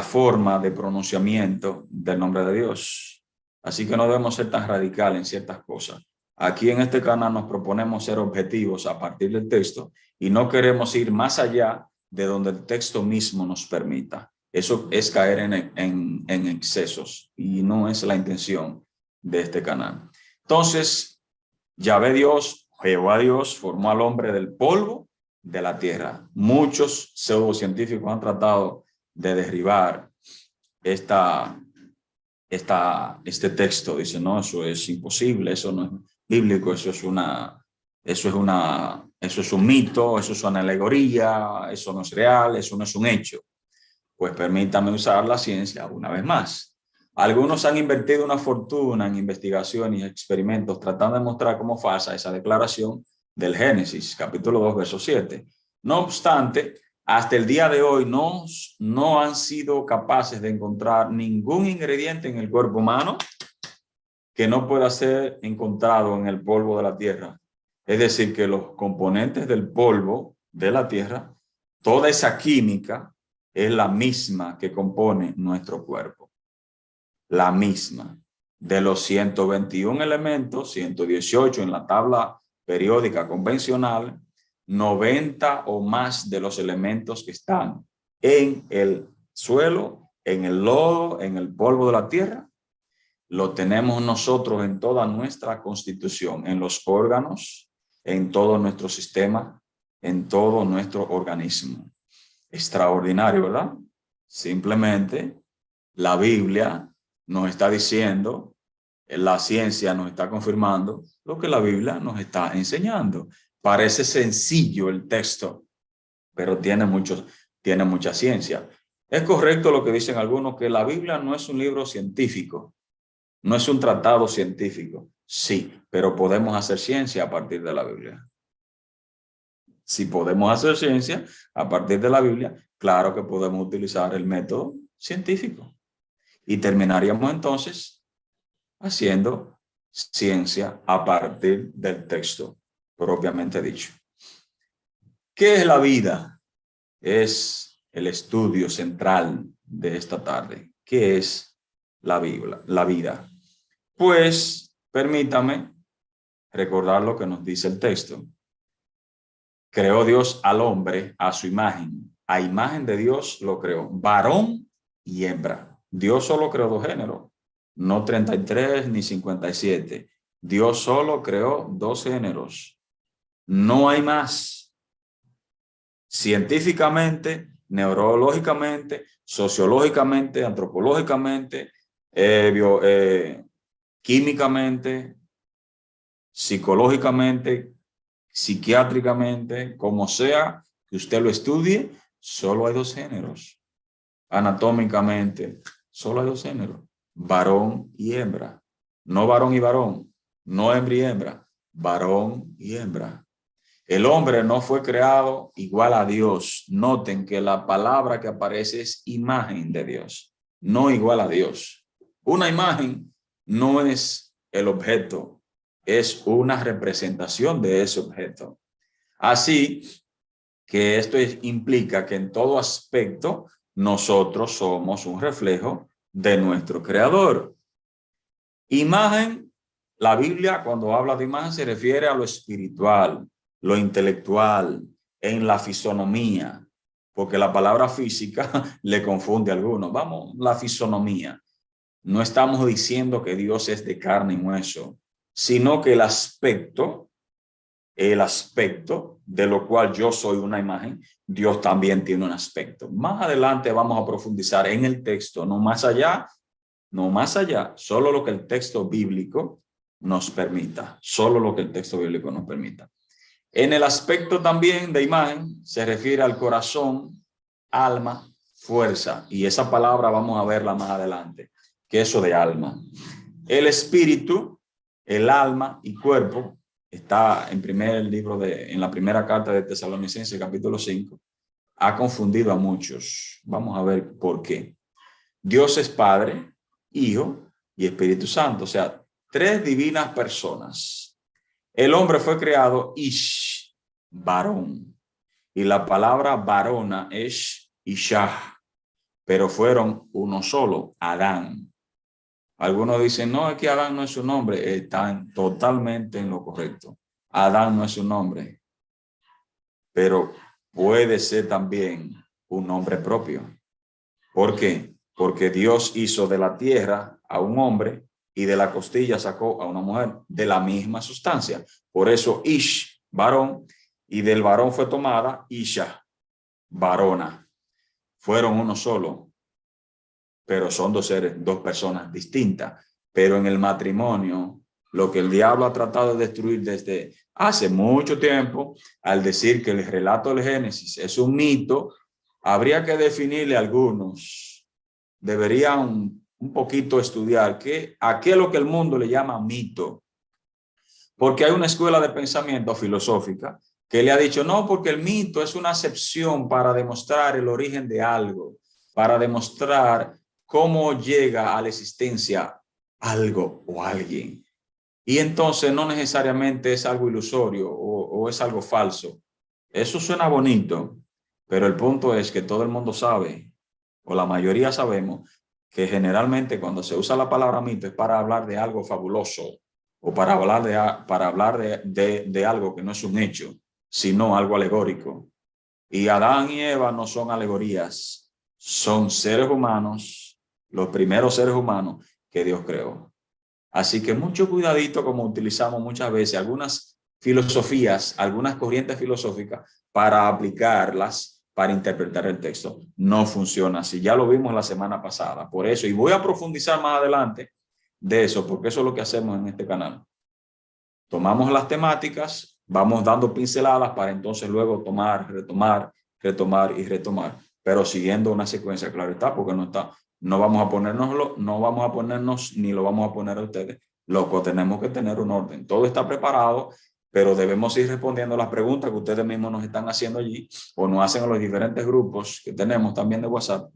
forma de pronunciamiento del nombre de Dios. Así que no debemos ser tan radicales en ciertas cosas. Aquí en este canal nos proponemos ser objetivos a partir del texto y no queremos ir más allá de donde el texto mismo nos permita. Eso es caer en excesos y no es la intención de este canal. Entonces, Yahvé Dios, Jehová Dios, formó al hombre del polvo de la tierra. Muchos pseudocientíficos han tratado de derribar este texto. Dicen, no, eso es imposible, eso no es bíblico, eso es un mito, eso es una alegoría, eso no es real, eso no es un hecho. Pues permítame usar la ciencia una vez más. Algunos han invertido una fortuna en investigaciones y experimentos tratando de mostrar cómo falsa esa declaración del Génesis, capítulo 2, verso 7. No obstante, hasta el día de hoy no han sido capaces de encontrar ningún ingrediente en el cuerpo humano que no pueda ser encontrado en el polvo de la tierra. Es decir, que los componentes del polvo de la tierra, toda esa química es la misma que compone nuestro cuerpo. La misma. De los 121 elementos, 118 en la tabla periódica convencional, 90 o más de los elementos que están en el suelo, en el lodo, en el polvo de la tierra, lo tenemos nosotros en toda nuestra constitución, en los órganos, en todo nuestro sistema, en todo nuestro organismo. Extraordinario, ¿verdad? Simplemente la Biblia nos está diciendo, la ciencia nos está confirmando lo que la Biblia nos está enseñando. Parece sencillo el texto, pero tiene mucha ciencia. Es correcto lo que dicen algunos, que la Biblia no es un libro científico, no es un tratado científico. Sí, pero podemos hacer ciencia a partir de la Biblia. Si podemos hacer ciencia a partir de la Biblia, claro que podemos utilizar el método científico. Y terminaríamos entonces haciendo ciencia a partir del texto propiamente dicho. ¿Qué es la vida? Es el estudio central de esta tarde. ¿Qué es la vida? Pues permítame recordar lo que nos dice el texto. Creó Dios al hombre a su imagen. A imagen de Dios lo creó, varón y hembra. Dios solo creó dos géneros, no 33 ni 57. Dios solo creó dos géneros. No hay más. Científicamente, neurológicamente, sociológicamente, antropológicamente, químicamente, psicológicamente, psiquiátricamente, como sea que usted lo estudie, solo hay dos géneros. Anatómicamente, solo hay dos géneros, varón y hembra. No varón y varón, no hembra y hembra, varón y hembra. El hombre no fue creado igual a Dios. Noten que la palabra que aparece es imagen de Dios, no igual a Dios. Una imagen no es el objeto, es una representación de ese objeto. Así que esto implica que en todo aspecto nosotros somos un reflejo de nuestro Creador. Imagen, la Biblia cuando habla de imagen se refiere a lo espiritual, lo intelectual, en la fisonomía, porque la palabra física le confunde a algunos. Vamos, la fisonomía. No estamos diciendo que Dios es de carne y hueso, sino que el aspecto de lo cual yo soy una imagen, Dios también tiene un aspecto. Más adelante vamos a profundizar en el texto, no más allá, solo lo que el texto bíblico nos permita, solo lo que el texto bíblico nos permita. En el aspecto también de imagen se refiere al corazón, alma, fuerza, y esa palabra vamos a verla más adelante, que eso de alma. El espíritu, el alma y cuerpo está en la primera carta de Tesalonicenses, capítulo 5, ha confundido a muchos. Vamos a ver por qué. Dios es Padre, Hijo y Espíritu Santo, o sea, tres divinas personas. El hombre fue creado ish, varón, y la palabra varona es ishah, pero fueron uno solo, Adán. Algunos dicen, no, es que Adán no es su nombre. Están totalmente en lo correcto. Adán no es su nombre, pero puede ser también un nombre propio. ¿Por qué? Porque Dios hizo de la tierra a un hombre y de la costilla sacó a una mujer de la misma sustancia. Por eso Ish, varón, y del varón fue tomada Isha, varona. Fueron uno solo, pero son dos personas distintas. Pero en el matrimonio, lo que el diablo ha tratado de destruir desde hace mucho tiempo, al decir que el relato del Génesis es un mito, habría que definirle a algunos. Deberían un poquito estudiar a qué es lo que el mundo le llama mito. Porque hay una escuela de pensamiento filosófica que le ha dicho, no, porque el mito es una acepción para demostrar el origen de algo, para demostrar cómo llega a la existencia algo o alguien. Y entonces no necesariamente es algo ilusorio o es algo falso. Eso suena bonito, pero el punto es que todo el mundo sabe, o la mayoría sabemos, que generalmente cuando se usa la palabra mito es para hablar de algo fabuloso o para hablar de algo que no es un hecho, sino algo alegórico. Y Adán y Eva no son alegorías, son seres humanos, los primeros seres humanos que Dios creó. Así que mucho cuidadito como utilizamos muchas veces algunas filosofías, algunas corrientes filosóficas para aplicarlas, para interpretar el texto. No funciona así. Ya lo vimos la semana pasada. Por eso, y voy a profundizar más adelante de eso, porque eso es lo que hacemos en este canal. Tomamos las temáticas, vamos dando pinceladas para entonces luego retomar y retomar, pero siguiendo una secuencia, claro está, porque no vamos a ponernos ni lo vamos a poner a ustedes. Loco, tenemos que tener un orden. Todo está preparado, pero debemos ir respondiendo las preguntas que ustedes mismos nos están haciendo allí o nos hacen en los diferentes grupos que tenemos también de WhatsApp.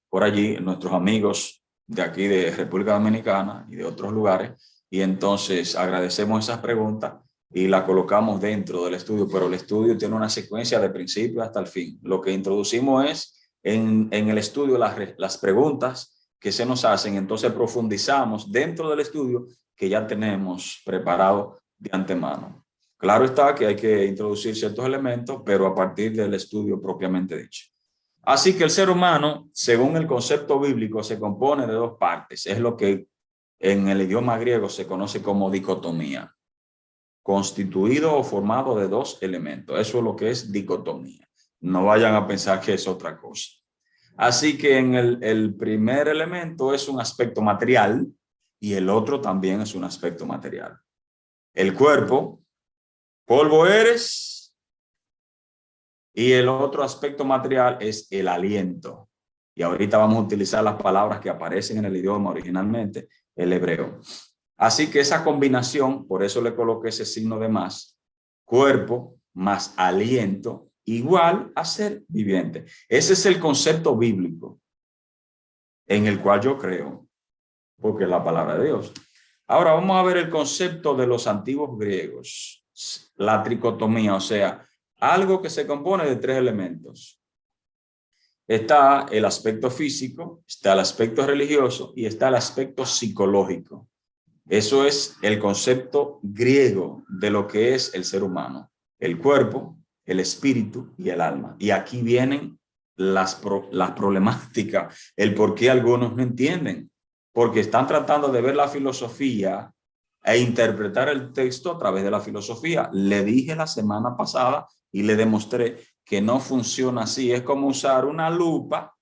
Por allí, nuestros amigos de aquí de República Dominicana y de otros lugares. Y entonces agradecemos esas preguntas y las colocamos dentro del estudio, pero el estudio tiene una secuencia de principio hasta el fin. Lo que introducimos es en el estudio las preguntas que se nos hacen, entonces profundizamos dentro del estudio que ya tenemos preparado de antemano. Claro está que hay que introducir ciertos elementos, pero a partir del estudio propiamente dicho. Así que el ser humano, según el concepto bíblico, se compone de dos partes. Es lo que en el idioma griego se conoce como dicotomía. Constituido o formado de dos elementos. Eso es lo que es dicotomía. No vayan a pensar que es otra cosa. Así que en el primer elemento es un aspecto material y el otro también es un aspecto material. El cuerpo, polvo eres, y el otro aspecto material es el aliento. Y ahorita vamos a utilizar las palabras que aparecen en el idioma originalmente, el hebreo. Así que esa combinación, por eso le coloqué ese signo de más, cuerpo más aliento, igual a ser viviente. Ese es el concepto bíblico en el cual yo creo, porque es la palabra de Dios. Ahora vamos a ver el concepto de los antiguos griegos, la tricotomía, o sea, algo que se compone de tres elementos. Está el aspecto físico, está el aspecto religioso y está el aspecto psicológico. Eso es el concepto griego de lo que es el ser humano, el cuerpo, el espíritu y el alma. Y aquí vienen las problemáticas, el por qué algunos no entienden, porque están tratando de ver la filosofía e interpretar el texto a través de la filosofía. Le dije la semana pasada y le demostré que no funciona así. Es como usar una lupa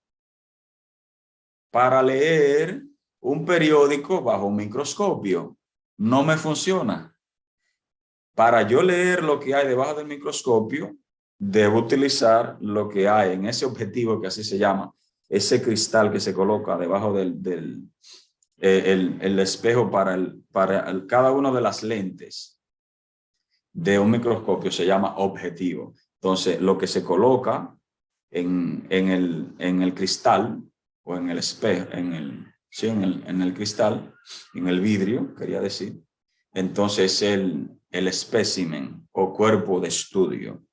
para leer un periódico bajo un microscopio. No me funciona. Para yo leer lo que hay debajo del microscopio, debo utilizar lo que hay en ese objetivo, que así se llama, ese cristal que se coloca debajo del espejo para cada una de las lentes de un microscopio se llama objetivo. Entonces, lo que se coloca en el cristal o en el espejo, en el cristal, en el vidrio, quería decir. Entonces, el espécimen o cuerpo de estudio,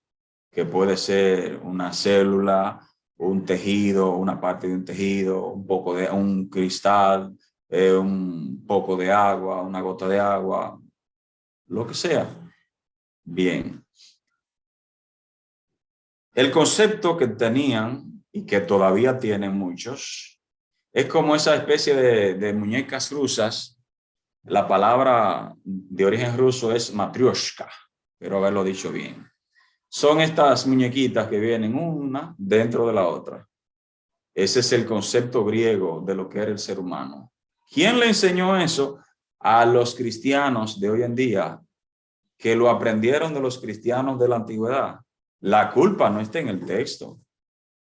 que puede ser una célula, un tejido, una parte de un tejido, un poco de un cristal, un poco de agua, una gota de agua, lo que sea. Bien. El concepto que tenían y que todavía tienen muchos es como esa especie de muñecas rusas. La palabra de origen ruso es matrioshka, pero haberlo dicho bien. Son estas muñequitas que vienen una dentro de la otra. Ese es el concepto griego de lo que era el ser humano. ¿Quién le enseñó eso? A los cristianos de hoy en día, que lo aprendieron de los cristianos de la antigüedad. La culpa no está en el texto.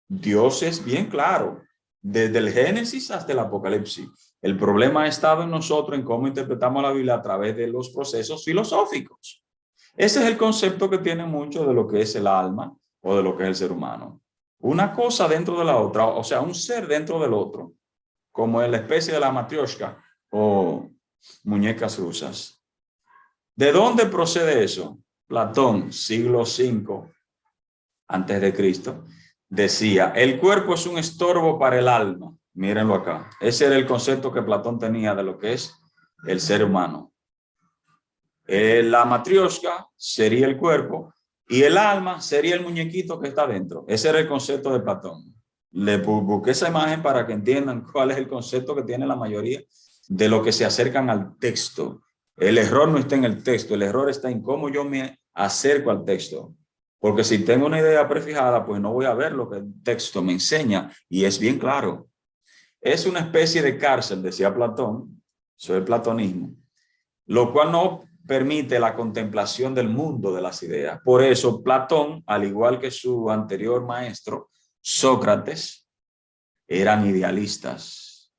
Dios es bien claro, desde el Génesis hasta el Apocalipsis. El problema ha estado en nosotros, en cómo interpretamos la Biblia a través de los procesos filosóficos. Ese es el concepto que tiene mucho de lo que es el alma o de lo que es el ser humano. Una cosa dentro de la otra, o sea, un ser dentro del otro, como en la especie de la matrioshka o muñecas rusas. ¿De dónde procede eso? Platón, siglo V antes de Cristo, decía, el cuerpo es un estorbo para el alma. Mírenlo acá. Ese era el concepto que Platón tenía de lo que es el ser humano. La matrioshka sería el cuerpo y el alma sería el muñequito que está dentro. Ese era el concepto de Platón. Le busqué esa imagen para que entiendan cuál es el concepto que tiene la mayoría de lo que se acercan al texto. El error no está en el texto, el error está en cómo yo me acerco al texto. Porque si tengo una idea prefijada, pues no voy a ver lo que el texto me enseña y es bien claro. Es una especie de cárcel, decía Platón, eso es el platonismo, lo cual no permite la contemplación del mundo de las ideas. Por eso Platón, al igual que su anterior maestro, Sócrates, eran idealistas.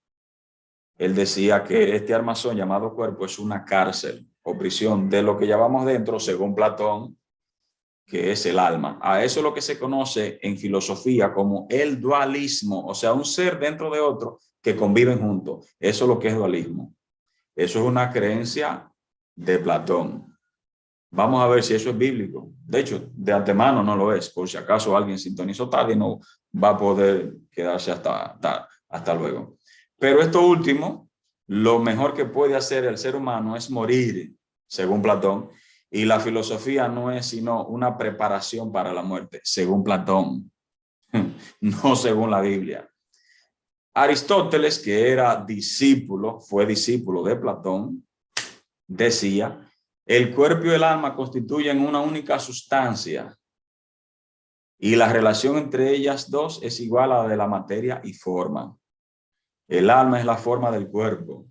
Él decía que este armazón llamado cuerpo es una cárcel o prisión de lo que llamamos dentro, según Platón, que es el alma. A eso es lo que se conoce en filosofía como el dualismo, o sea, un ser dentro de otro que conviven juntos. Eso es lo que es dualismo. Eso es una creencia de Platón. Vamos a ver si eso es bíblico. De hecho, de antemano no lo es. Por si acaso alguien sintonizó tarde y no va a poder quedarse hasta luego. Pero esto último, lo mejor que puede hacer el ser humano es morir, según Platón, y la filosofía no es sino una preparación para la muerte, según Platón, no según la Biblia. Aristóteles, que era discípulo, fue discípulo de Platón, decía, el cuerpo y el alma constituyen una única sustancia y la relación entre ellas dos es igual a la de la materia y forma. El alma es la forma del cuerpo,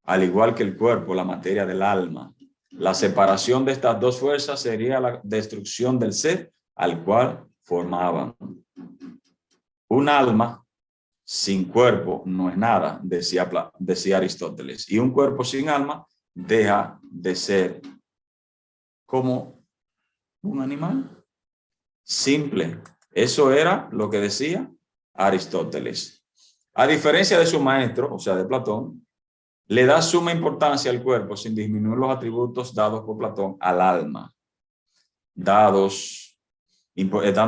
al igual que el cuerpo, la materia del alma. La separación de estas dos fuerzas sería la destrucción del ser al cual formaban. Un alma sin cuerpo no es nada, decía Aristóteles, y un cuerpo sin alma deja de ser como un animal. Simple. Eso era lo que decía Aristóteles. A diferencia de su maestro, o sea, de Platón, le da suma importancia al cuerpo sin disminuir los atributos dados por Platón al alma. Dando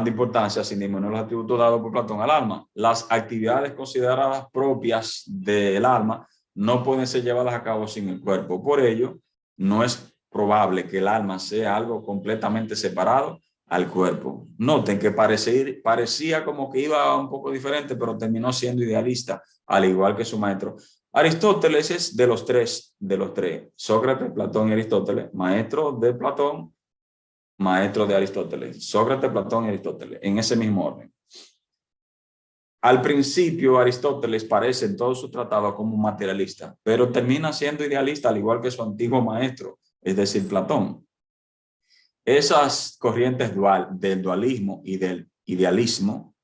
importancia sin disminuir los atributos dados por Platón al alma. Las actividades consideradas propias del alma no pueden ser llevadas a cabo sin el cuerpo. Por ello, no es probable que el alma sea algo completamente separado al cuerpo. Noten que parecía como que iba un poco diferente, pero terminó siendo idealista, al igual que su maestro. Aristóteles es de los tres, Sócrates, Platón y Aristóteles, maestro de Platón, maestro de Aristóteles, Sócrates, Platón y Aristóteles, en ese mismo orden. Al principio, Aristóteles parece en todo su tratado como un materialista, pero termina siendo idealista, al igual que su antiguo maestro, es decir, Platón. Esas corrientes del dualismo y del idealismo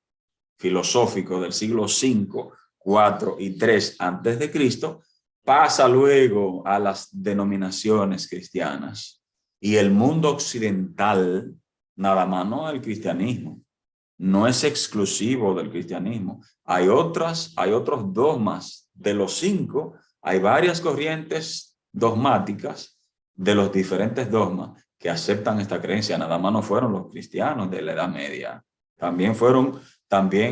filosófico del siglo V, IV y III antes de Cristo pasa luego a las denominaciones cristianas. Y el mundo occidental, nada más, no el cristianismo, no es exclusivo del cristianismo. Hay otros dogmas. De los 5, hay varias corrientes dogmáticas de los diferentes dogmas que aceptan esta creencia. Nada más no fueron los cristianos de la Edad Media. También fueron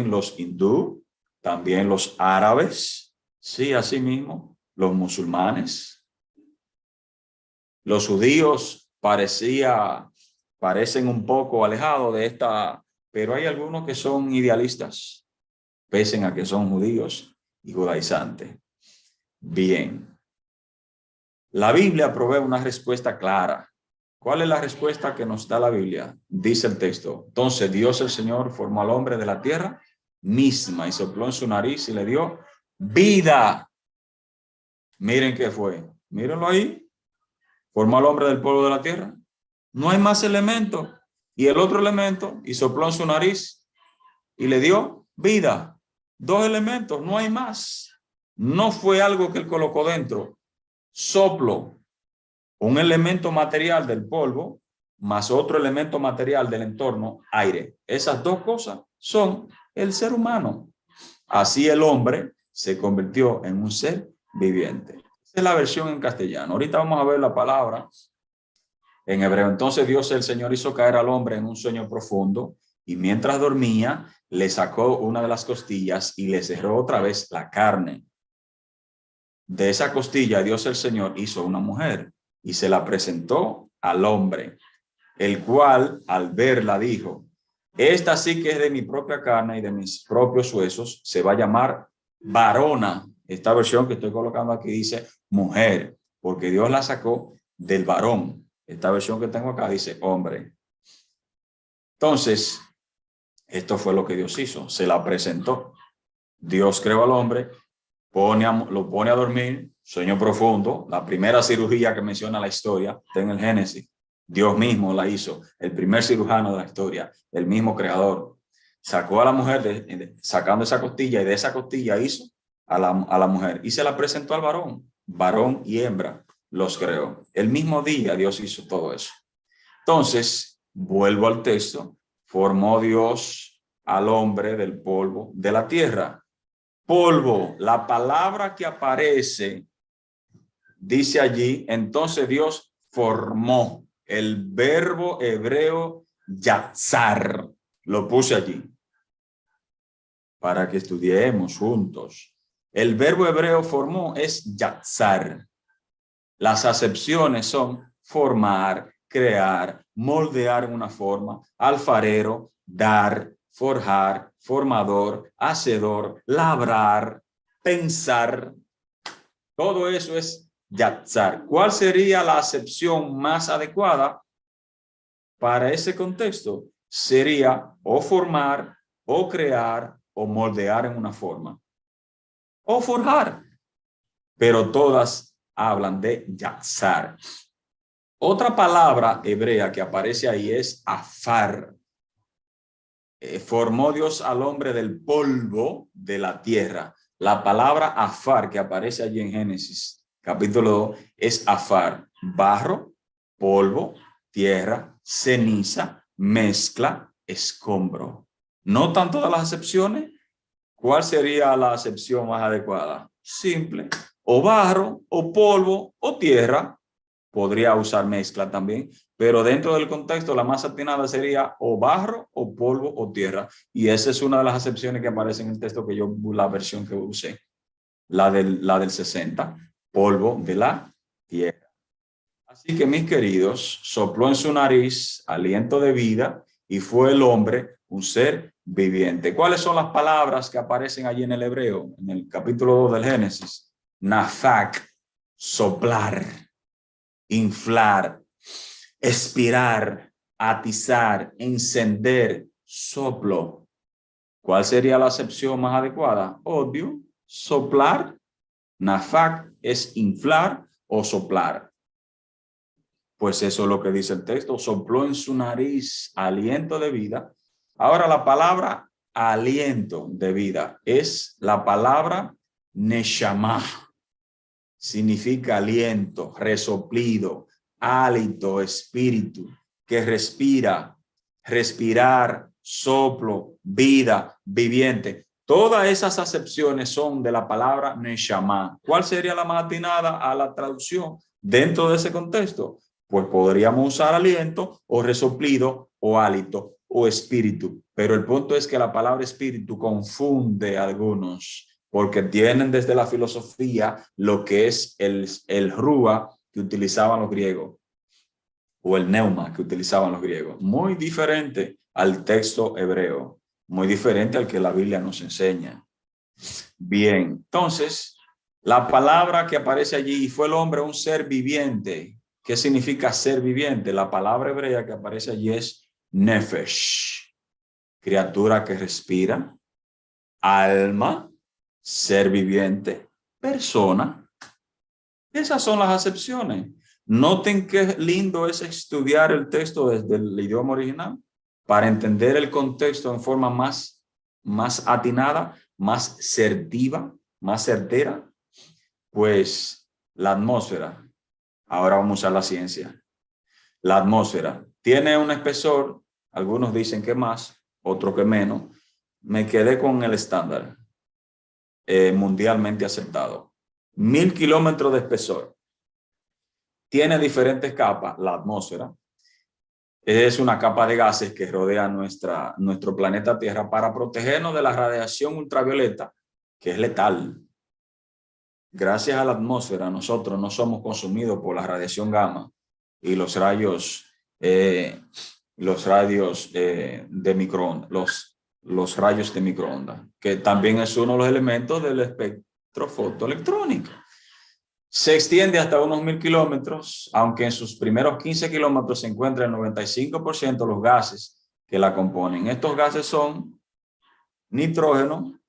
los hindú, también los árabes, sí, así mismo, los musulmanes. Los judíos parecen un poco alejados de esta, pero hay algunos que son idealistas, pese a que son judíos y judaizantes. Bien. La Biblia provee una respuesta clara. ¿Cuál es la respuesta que nos da la Biblia? Dice el texto. Entonces Dios el Señor formó al hombre de la tierra misma y sopló en su nariz y le dio vida. Miren qué fue. Mírenlo ahí. Formó al hombre del polvo de la tierra. No hay más elementos. Y el otro elemento, y sopló en su nariz y le dio vida. 2 elementos, no hay más. No fue algo que él colocó dentro. Soplo, un elemento material del polvo, más otro elemento material del entorno, aire. Esas 2 cosas son el ser humano. Así el hombre se convirtió en un ser viviente. Esa es la versión en castellano. Ahorita vamos a ver la palabra en hebreo. Entonces Dios el Señor hizo caer al hombre en un sueño profundo y mientras dormía le sacó una de las costillas y le cerró otra vez la carne. De esa costilla Dios el Señor hizo una mujer y se la presentó al hombre, el cual al verla dijo, esta sí que es de mi propia carne y de mis propios huesos, se va a llamar varona. Esta versión que estoy colocando aquí dice mujer, porque Dios la sacó del varón. Esta versión que tengo acá dice hombre. Entonces, esto fue lo que Dios hizo, se la presentó. Dios creó al hombre, lo pone a dormir, sueño profundo, la primera cirugía que menciona la historia, está en el Génesis. Dios mismo la hizo, el primer cirujano de la historia, el mismo creador. Sacó a la mujer, sacando esa costilla, y de esa costilla hizo a la mujer, y se la presentó al varón y hembra, los creó. El mismo día Dios hizo todo eso. Entonces, vuelvo al texto, formó Dios al hombre del polvo de la tierra. Polvo, la palabra que aparece, dice allí, entonces Dios formó, el verbo hebreo yatzar, lo puse allí para que estudiemos juntos. El verbo hebreo formó es yatzar. Las acepciones son formar, crear, moldear en una forma, alfarero, dar, forjar, formador, hacedor, labrar, pensar. Todo eso es yatzar. ¿Cuál sería la acepción más adecuada para ese contexto? Sería o formar, o crear, o moldear en una forma, o forjar. Pero todas hablan de yatzar. Otra palabra hebrea que aparece ahí es afar. Formó Dios al hombre del polvo de la tierra. La palabra afar que aparece allí en Génesis capítulo 2 es afar, barro, polvo, tierra, ceniza, mezcla, escombro. ¿Notan todas las acepciones? ¿Cuál sería la acepción más adecuada? Simple, o barro, o polvo, o tierra. Podría usar mezcla también, pero dentro del contexto la más atinada sería o barro, o polvo, o tierra. Y esa es una de las acepciones que aparece en el texto que yo, la versión que usé, la del 60, polvo de la tierra. Así que, mis queridos, sopló en su nariz aliento de vida y fue el hombre un ser viviente. ¿Cuáles son las palabras que aparecen allí en el hebreo? En el capítulo 2 del Génesis. Nafak, soplar, inflar, expirar, atizar, encender, soplo. ¿Cuál sería la acepción más adecuada? Obvio, soplar. Nafak es inflar o soplar. Pues eso es lo que dice el texto. Sopló en su nariz aliento de vida. Ahora la palabra aliento de vida es la palabra neshama. Significa aliento, resoplido, hálito, espíritu, que respira, respirar, soplo, vida, viviente. Todas esas acepciones son de la palabra neshama. ¿Cuál sería la más atinada a la traducción dentro de ese contexto? Pues podríamos usar aliento o resoplido o hálito o espíritu. Pero el punto es que la palabra espíritu confunde a algunos, porque tienen desde la filosofía lo que es el rúa que utilizaban los griegos o el neuma que utilizaban los griegos. Muy diferente al texto hebreo, muy diferente al que la Biblia nos enseña. Bien, entonces, la palabra que aparece allí, fue el hombre un ser viviente. ¿Qué significa ser viviente? La palabra hebrea que aparece allí es nefesh, criatura que respira, alma, ser viviente, persona. Esas son las acepciones. Noten qué lindo es estudiar el texto desde el idioma original para entender el contexto en forma más atinada, más certiva, más certera. Pues la atmósfera, ahora vamos a la ciencia. La atmósfera tiene un espesor, algunos dicen que más, otros que menos. Me quedé con el estándar mundialmente aceptado. 1000 kilómetros de espesor. Tiene diferentes capas, la atmósfera. Es una capa de gases que rodea nuestro planeta Tierra para protegernos de la radiación ultravioleta, que es letal. Gracias a la atmósfera, nosotros no somos consumidos por la radiación gamma y los rayos de microondas, los rayos de microondas, que también es uno de los elementos del espectro fotoelectrónico. Se extiende hasta unos 1000 kilómetros, aunque en sus primeros 15 kilómetros se encuentra el 95% de los gases que la componen. Estos gases son nitrógeno,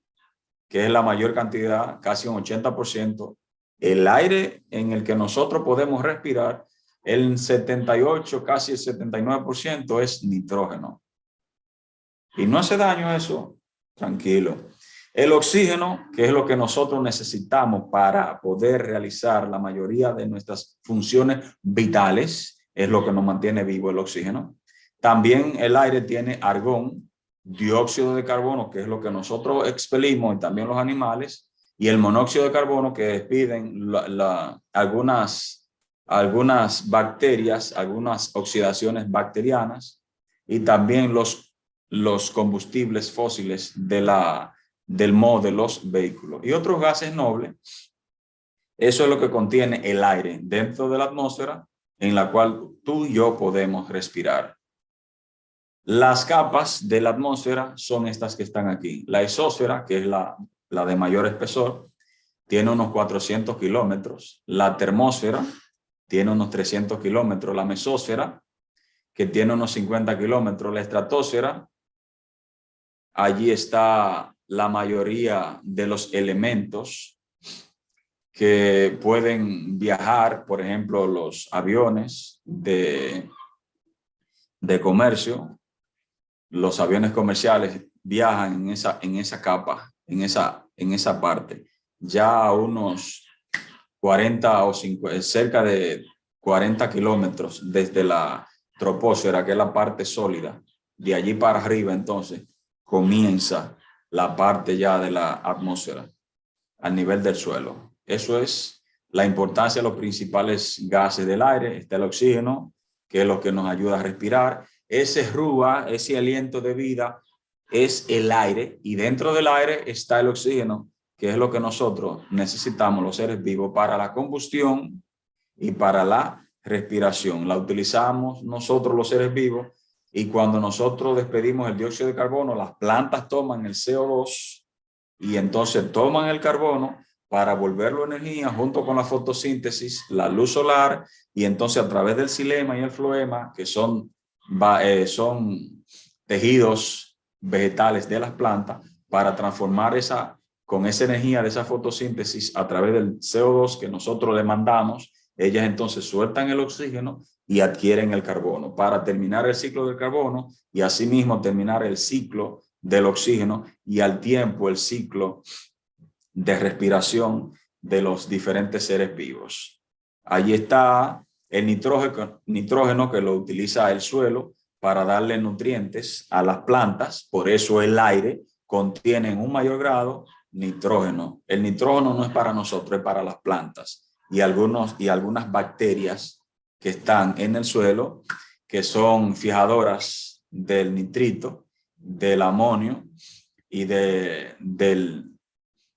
que es la mayor cantidad, casi un 80%. El aire en el que nosotros podemos respirar, el 78, casi el 79% es nitrógeno. Y no hace daño eso, tranquilo. El oxígeno, que es lo que nosotros necesitamos para poder realizar la mayoría de nuestras funciones vitales, es lo que nos mantiene vivo el oxígeno. También el aire tiene argón, dióxido de carbono, que es lo que nosotros expelimos y también los animales, y el monóxido de carbono que despiden algunas bacterias, algunas oxidaciones bacterianas, y también los combustibles fósiles de del modo de los vehículos. Y otros gases nobles, eso es lo que contiene el aire dentro de la atmósfera en la cual tú y yo podemos respirar. Las capas de la atmósfera son estas que están aquí. La exósfera, que es la de mayor espesor, tiene unos 400 kilómetros. La termósfera tiene unos 300 kilómetros. La mesósfera, que tiene unos 50 kilómetros. La estratosfera, allí está la mayoría de los elementos que pueden viajar, por ejemplo, los aviones de comercio. Los aviones comerciales viajan en esa capa, en esa parte. Ya a unos 40 o 50, cerca de 40 kilómetros desde la troposfera, que es la parte sólida. De allí para arriba, entonces, comienza la parte ya de la atmósfera, al nivel del suelo. Eso es la importancia de los principales gases del aire. Está el oxígeno, que es lo que nos ayuda a respirar. Ese rúa, ese aliento de vida, es el aire, y dentro del aire está el oxígeno, que es lo que nosotros necesitamos, los seres vivos, para la combustión y para la respiración. La utilizamos nosotros, los seres vivos, y cuando nosotros despedimos el dióxido de carbono, las plantas toman el CO2 y entonces toman el carbono para volverlo energía junto con la fotosíntesis, la luz solar, y entonces a través del xilema y el floema, que son tejidos vegetales de las plantas, para transformar con esa energía de esa fotosíntesis a través del CO2 que nosotros le mandamos, ellas entonces sueltan el oxígeno y adquieren el carbono para terminar el ciclo del carbono y asimismo terminar el ciclo del oxígeno y al tiempo el ciclo de respiración de los diferentes seres vivos. Allí está el nitrógeno que lo utiliza el suelo para darle nutrientes a las plantas. Por eso el aire contiene en un mayor grado nitrógeno. El nitrógeno no es para nosotros, es para las plantas y algunas bacterias que están en el suelo, que son fijadoras del nitrito, del amonio y del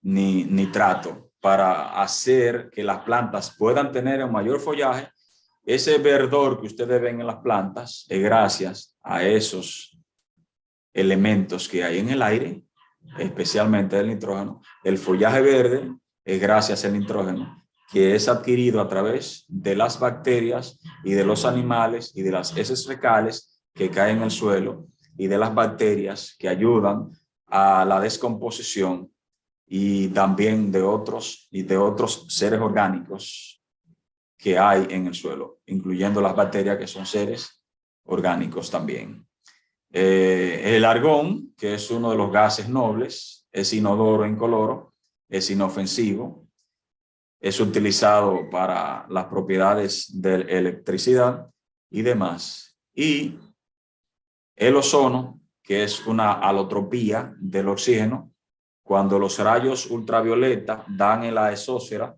nitrato, para hacer que las plantas puedan tener un mayor follaje. Ese verdor que ustedes ven en las plantas es gracias a esos elementos que hay en el aire, especialmente el nitrógeno. El follaje verde es gracias al nitrógeno, que es adquirido a través de las bacterias y de los animales y de las heces fecales que caen en el suelo y de las bacterias que ayudan a la descomposición y también de otros seres orgánicos que hay en el suelo, incluyendo las bacterias, que son seres orgánicos también. El argón, que es uno de los gases nobles, es inodoro e incoloro, es inofensivo, es utilizado para las propiedades de electricidad y demás. Y el ozono, que es una alotropía del oxígeno, cuando los rayos ultravioleta dan en la exósfera,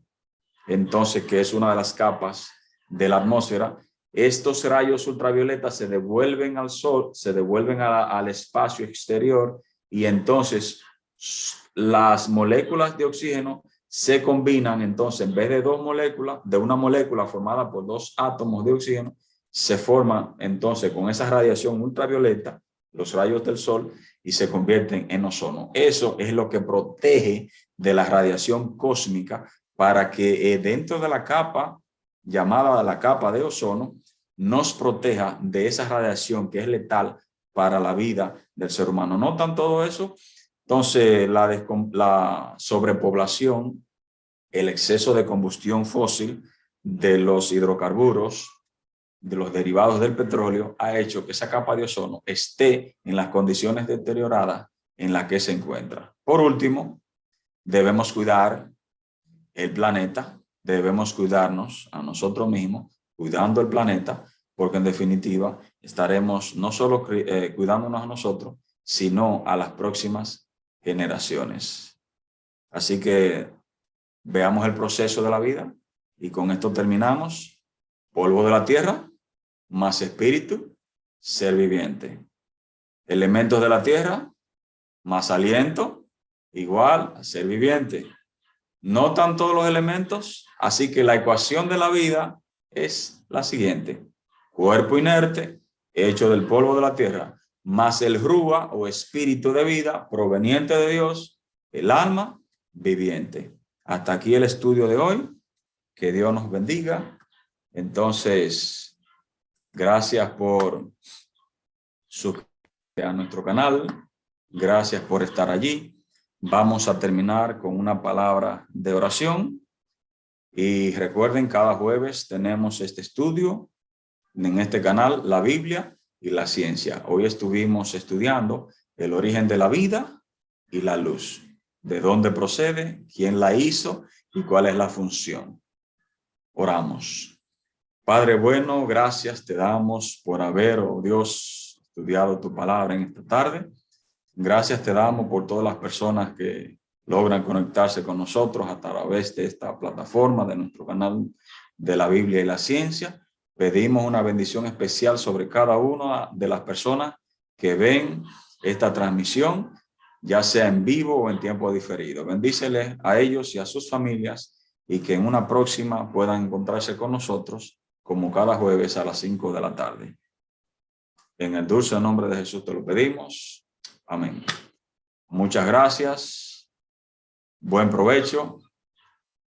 entonces, que es una de las capas de la atmósfera, estos rayos ultravioletas se devuelven al sol, se devuelven al espacio exterior, y entonces las moléculas de oxígeno se combinan. Entonces, en vez de dos moléculas, de una molécula formada por dos átomos de oxígeno, se forman entonces con esa radiación ultravioleta, los rayos del sol, y se convierten en ozono. Eso es lo que protege de la radiación cósmica, para que dentro de la capa, llamada la capa de ozono, nos proteja de esa radiación que es letal para la vida del ser humano. ¿Notan todo eso? Entonces, la sobrepoblación, el exceso de combustión fósil de los hidrocarburos, de los derivados del petróleo, ha hecho que esa capa de ozono esté en las condiciones deterioradas en las que se encuentra. Por último, debemos cuidar el planeta, debemos cuidarnos a nosotros mismos, cuidando el planeta, porque en definitiva estaremos no solo cuidándonos a nosotros, sino a las próximas generaciones. Así que veamos el proceso de la vida y con esto terminamos. Polvo de la tierra, más espíritu, ser viviente. Elementos de la tierra, más aliento, igual a ser viviente. No están todos los elementos, así que la ecuación de la vida es la siguiente. Cuerpo inerte, hecho del polvo de la tierra, más el rúa o espíritu de vida proveniente de Dios, el alma viviente. Hasta aquí el estudio de hoy. Que Dios nos bendiga. Entonces, gracias por suscribirse a nuestro canal. Gracias por estar allí. Vamos a terminar con una palabra de oración. Y recuerden, cada jueves tenemos este estudio en este canal, la Biblia y la ciencia. Hoy estuvimos estudiando el origen de la vida y la luz. De dónde procede, quién la hizo y cuál es la función. Oramos. Padre bueno, gracias te damos por haber, oh Dios, estudiado tu palabra en esta tarde. Gracias te damos por todas las personas que logran conectarse con nosotros a través de esta plataforma, de nuestro canal de la Biblia y la ciencia. Pedimos una bendición especial sobre cada una de las personas que ven esta transmisión, ya sea en vivo o en tiempo diferido. Bendíceles a ellos y a sus familias y que en una próxima puedan encontrarse con nosotros como cada jueves a las 5 de la tarde. En el dulce nombre de Jesús te lo pedimos. Amén. Muchas gracias. Buen provecho.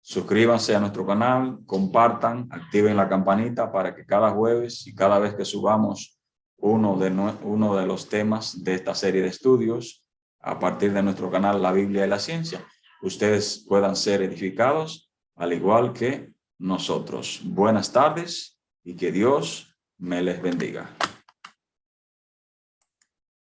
Suscríbanse a nuestro canal, compartan, activen la campanita para que cada jueves y cada vez que subamos uno de los temas de esta serie de estudios a partir de nuestro canal La Biblia y la Ciencia, ustedes puedan ser edificados al igual que nosotros. Buenas tardes y que Dios me les bendiga.